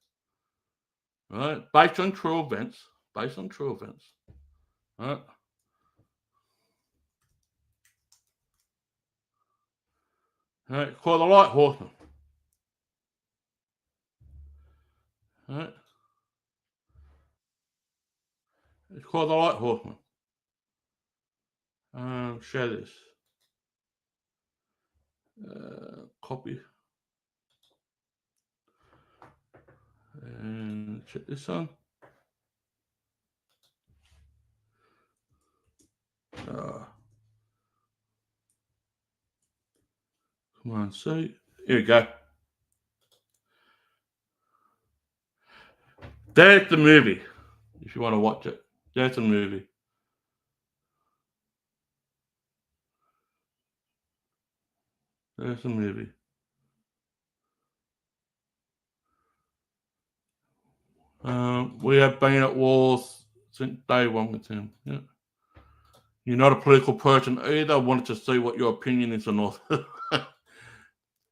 All right, based on true events. All right. All right, it's called The Light Horseman. All right. It's called The Light Horseman. Share this. Copy. And check this on. Come on, see. Here we go. There's the movie. If you want to watch it, there's the movie. There's the movie. We have been at war since day one with him. Yeah. You're not a political person either. I wanted to see what your opinion is on all.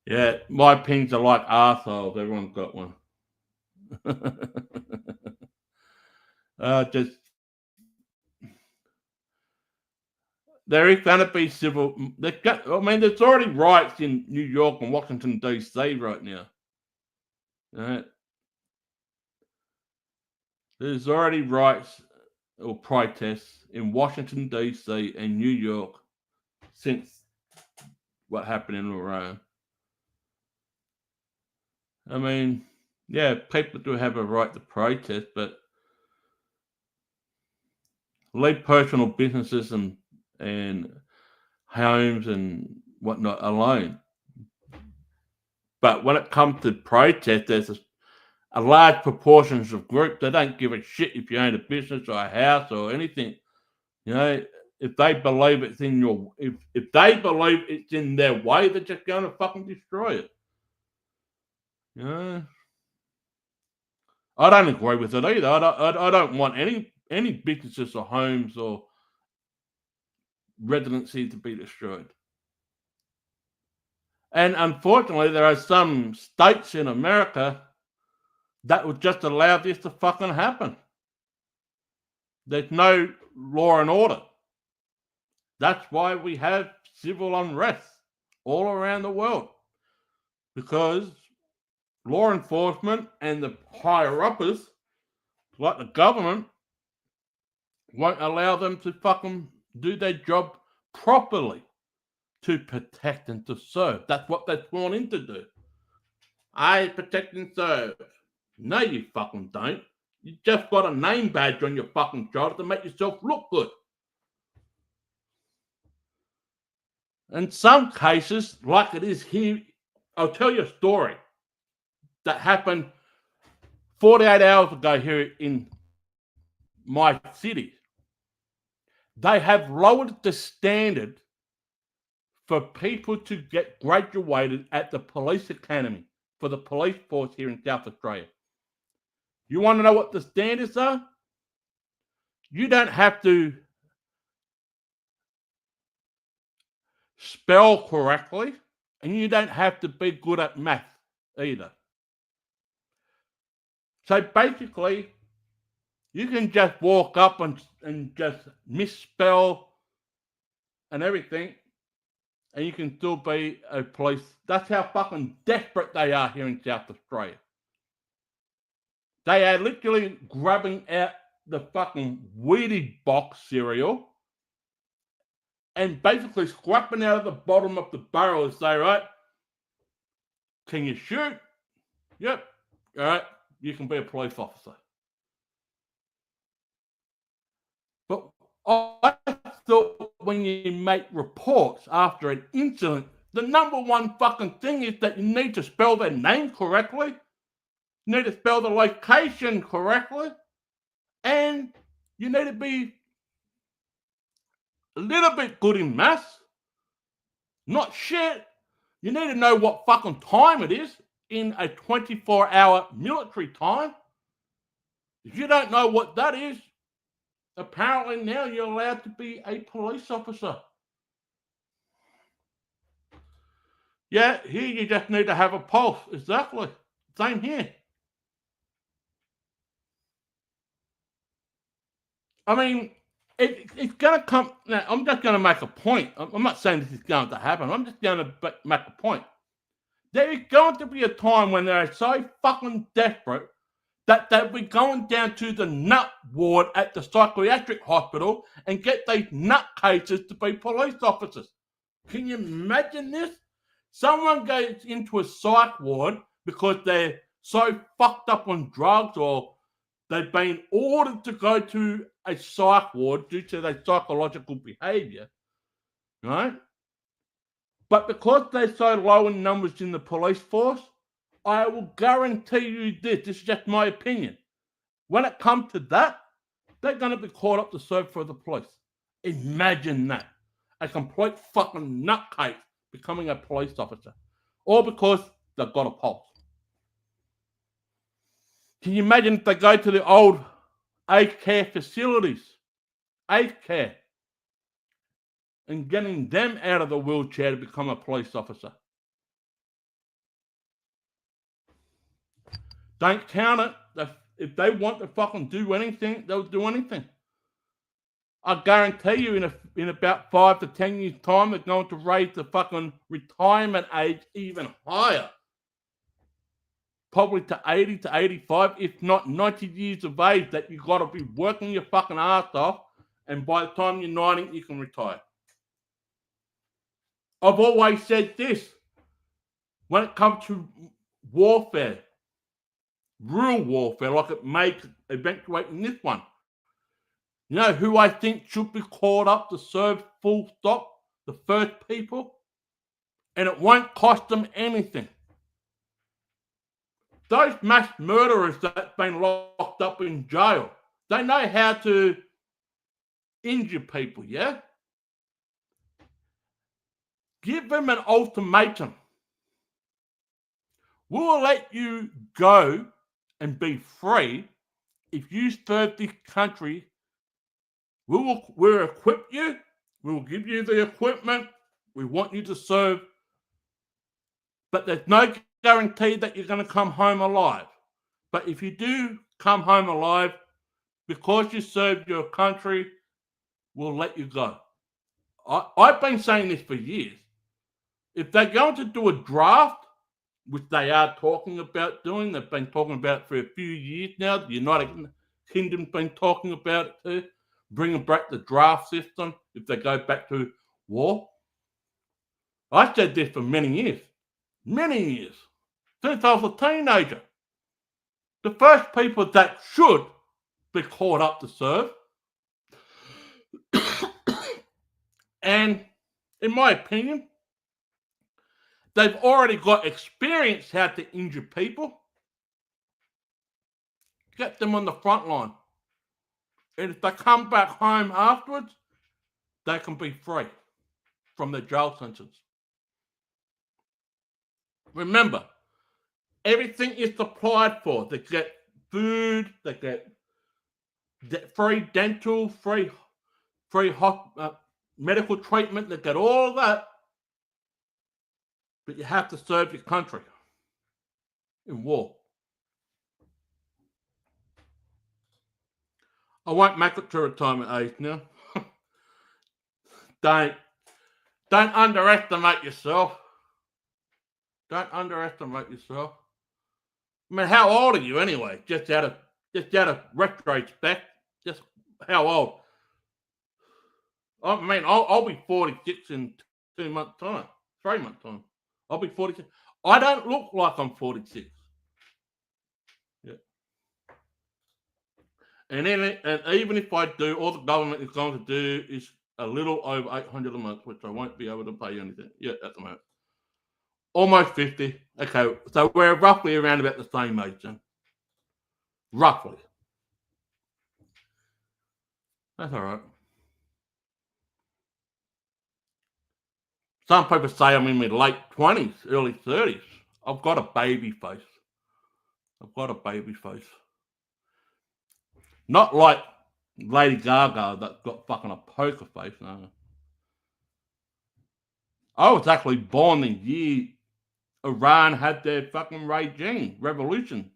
Yeah, my opinions are like arseholes. Everyone's got one. There is going to be civil. There's already riots in New York and Washington D.C. right now. Right? There's already riots or protests in Washington D.C. and New York since what happened in Iran. I mean, yeah, people do have a right to protest, but leave personal businesses and homes and whatnot alone. But when it comes to protest, there's a large proportions of groups that don't give a shit if you own a business or a house or anything. You know, if they believe it's in your, if they believe it's in their way, they're just going to fucking destroy it. You know, I don't agree with it either. I don't want any businesses or homes or residency to be destroyed. And unfortunately, there are some states in America that would just allow this to fucking happen. There's no law and order. That's why we have civil unrest all around the world. Because law enforcement and the higher-uppers like the government won't allow them to fucking do their job properly to protect and to serve. That's what they're sworn in to do. I protect and serve. No, you fucking don't. You just got a name badge on your fucking shoulder to make yourself look good. In some cases, like it is here, I'll tell you a story that happened 48 hours ago here in my city. They have lowered the standard for people to get graduated at the police academy for the police force here in South Australia. You want to know what the standards are? You don't have to spell correctly, and you don't have to be good at math either. So basically, you can just walk up and just misspell and everything, and you can still be a police. That's how fucking desperate they are here in South Australia. They are literally grabbing out the fucking Wheaties box cereal and basically scrapping out of the bottom of the barrel and say, right, can you shoot? Yep. All right, you can be a police officer. But I thought when you make reports after an incident, the number one fucking thing is that you need to spell their name correctly. You need to spell the location correctly. And you need to be a little bit good in maths. Not shit. You need to know what fucking time it is in a 24-hour military time. If you don't know what that is, apparently now you're allowed to be a police officer. Yeah, here you just need to have a pulse. Exactly. Same here. I mean, it's going to come. Now, I'm just going to make a point. I'm not saying this is going to happen. I'm just going to make a point. There is going to be a time when they're so fucking desperate that they'll be going down to the nut ward at the psychiatric hospital and get these nutcases to be police officers. Can you imagine this? Someone goes into a psych ward because they're so fucked up on drugs or they've been ordered to go to a psych ward due to their psychological behavior, right? But because they're so low in numbers in the police force, I will guarantee you this is just my opinion. When it comes to that, they're going to be caught up to serve for the police. Imagine that. A complete fucking nutcase becoming a police officer. All because they've got a pulse. Can you imagine if they go to the old aged care facilities, aged care, and getting them out of the wheelchair to become a police officer? Don't count it. If they want to fucking do anything, they'll do anything. I guarantee you in about 5 to 10 years' time, they're going to raise the fucking retirement age even higher. Probably to 80 to 85, if not 90 years of age, that you've got to be working your fucking ass off, and by the time you're 90, you can retire. I've always said this. When it comes to warfare, real warfare, like it may eventuate in this one, you know who I think should be called up to serve full stop? The first people. And it won't cost them anything. Those mass murderers that's been locked up in jail, they know how to injure people, yeah? Give them an ultimatum. We'll let you go and be free if you serve this country. We'll equip you. We'll give you the equipment. We want you to serve. But there's no guarantee that you're going to come home alive. But if you do come home alive, because you served your country, we'll let you go. I've been saying this for years. If they're going to do a draft, which they are talking about doing, they've been talking about it for a few years now, the United Kingdom's been talking about it too, bringing back the draft system if they go back to war. I said this for many years, since I was a teenager. The first people that should be called up to serve, and in my opinion, they've already got experience how to injure people. Get them on the front line. And if they come back home afterwards, they can be free from their jail sentence. Remember, everything is supplied for. They get food, they get free dental, free medical treatment, they get all of that. But you have to serve your country in war. I won't make it to retirement age now. Don't underestimate yourself. Don't underestimate yourself. I mean, how old are you anyway? Just out of retrospect, just how old? I mean, I'll be 46 in 2 months' time, 3 months' time. I'll be 46. I don't look like I'm 46. Yeah. And even if I do, all the government is going to do is a little over $800 a month, which I won't be able to pay anything yet at the moment. Almost 50. Okay, so we're roughly around about the same age then. Roughly. That's all right. Some people say I'm in my late 20s, early 30s. I've got a baby face. Not like Lady Gaga that's got fucking a poker face, no. I was actually born the year Iran had their fucking regime, revolution.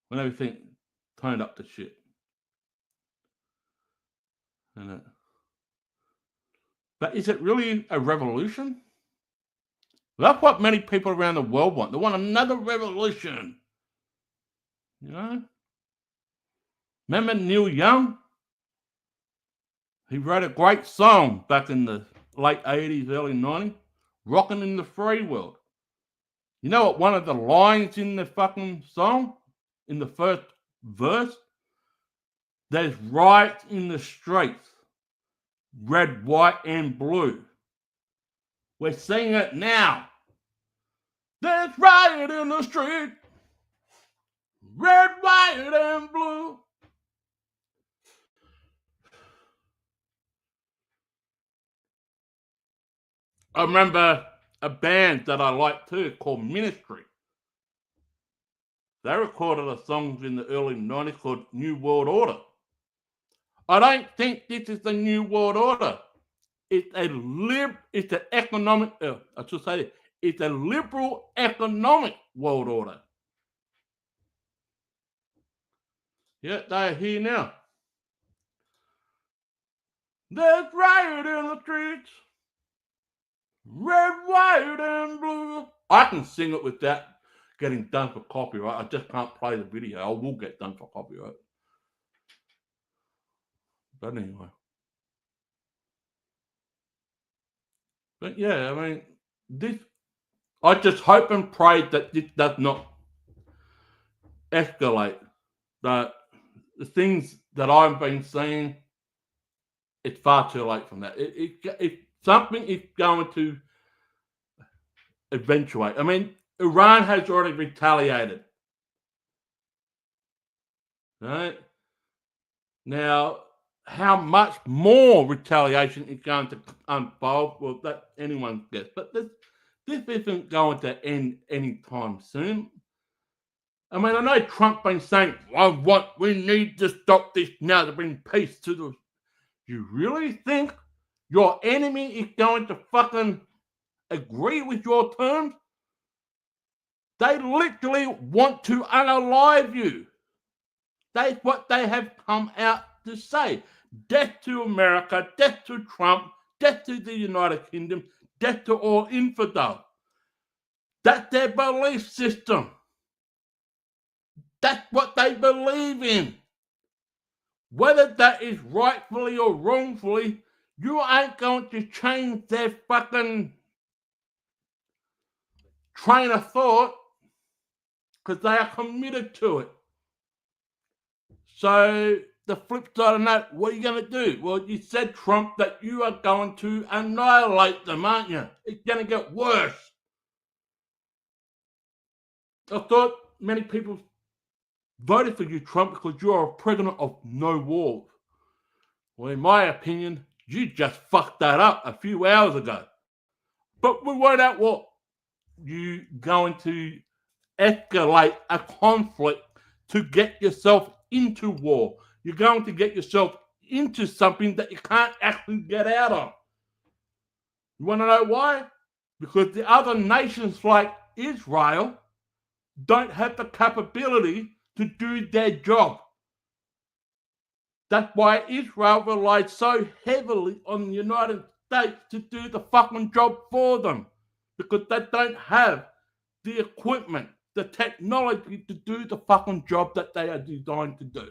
When everything turned up to shit. But is it really a revolution? That's what many people around the world want. They want another revolution. You know? Remember Neil Young? He wrote a great song back in the late 80s, early 90s, Rockin' in the Free World. You know what one of the lines in the fucking song, in the first verse? There's riots in the streets, red, white, and blue. We're seeing it now. There's riot in the street, red, white, and blue. I remember a band that I liked too called Ministry. They recorded a song in the early 90s called New World Order. I don't think this is the New World Order. It's a liberal economic world order. Yeah, they're here now. There's riot in the streets, red, white, and blue. I can sing it without getting done for copyright. I just can't play the video. I will get done for copyright. But anyway. But yeah, I mean, I just hope and pray that this does not escalate. That the things that I've been seeing, it's far too late from that. If something is going to eventuate, I mean, Iran has already retaliated. Right? Now, how much more retaliation is going to unfold? Well, that anyone's guess. But this isn't going to end anytime soon. I mean, I know Trump been saying, we need to stop this now to bring peace to the... You really think your enemy is going to fucking agree with your terms? They literally want to unalive you. That's what they have come out to say. Death to America, death to Trump, death to the United Kingdom, death to all infidels. That's their belief system. That's what they believe in. Whether that is rightfully or wrongfully, you ain't going to change their fucking train of thought because they are committed to it. So the flip side of that, what are you going to do? Well, you said, Trump, that you are going to annihilate them, aren't you? It's going to get worse. I thought many people voted for you, Trump, because you are a president of no war. Well, in my opinion, you just fucked that up a few hours ago. But we weren't at war. You going to escalate a conflict to get yourself into war. You're going to get yourself into something that you can't actually get out of. You want to know why? Because the other nations like Israel don't have the capability to do their job. That's why Israel relies so heavily on the United States to do the fucking job for them. Because they don't have the equipment, the technology to do the fucking job that they are designed to do.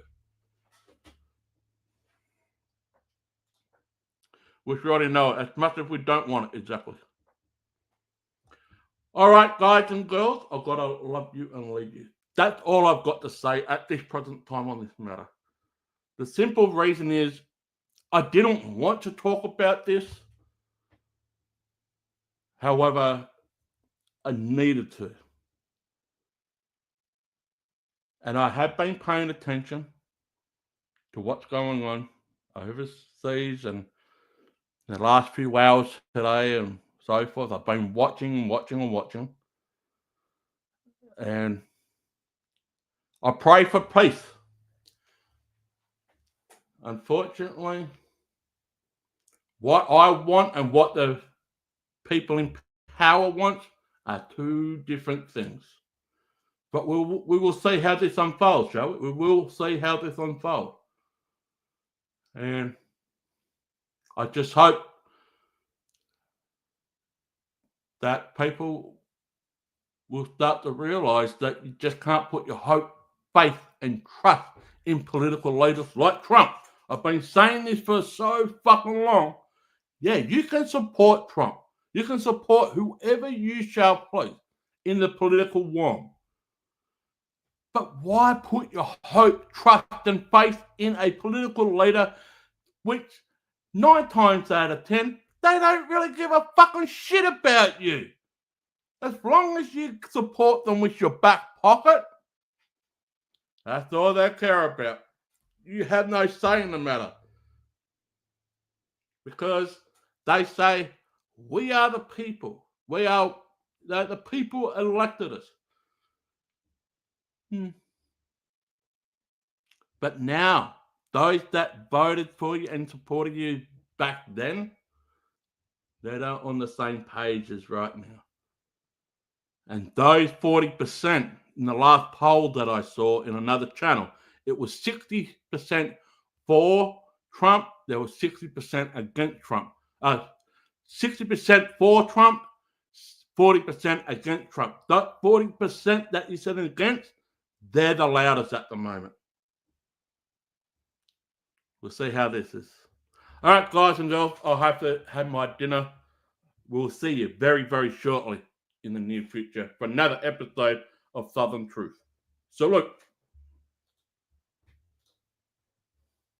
Which we already know as much as we don't want it, exactly. All right, guys and girls, I've got to love you and leave you. That's all I've got to say at this present time on this matter. The simple reason is I didn't want to talk about this. However, I needed to. And I have been paying attention to what's going on overseas and the last few hours today and so forth. I've been watching. And I pray for peace. Unfortunately, what I want and what the people in power want are two different things. But we will see how this unfolds, shall we? We will see how this unfolds. And I just hope that people will start to realise that you just can't put your hope, faith, and trust in political leaders like Trump. I've been saying this for so fucking long. Yeah, you can support Trump. You can support whoever you shall please in the political realm. But why put your hope, trust, and faith in a political leader which 9 times out of 10, they don't really give a fucking shit about you? As long as you support them with your back pocket, that's all they care about. You have no say in the matter. Because they say, we are the people. The people elected us. But now, those that voted for you and supported you back then, they're not on the same page as right now. And those 40% in the last poll that I saw in another channel, it was 60% for Trump, there was 60% against Trump. 60% for Trump, 40% against Trump. That 40% that you said against, they're the loudest at the moment. We'll see how this is. All right, guys and girls, I'll have to have my dinner. We'll see you very, very shortly in the near future for another episode of Southern Truth. So look,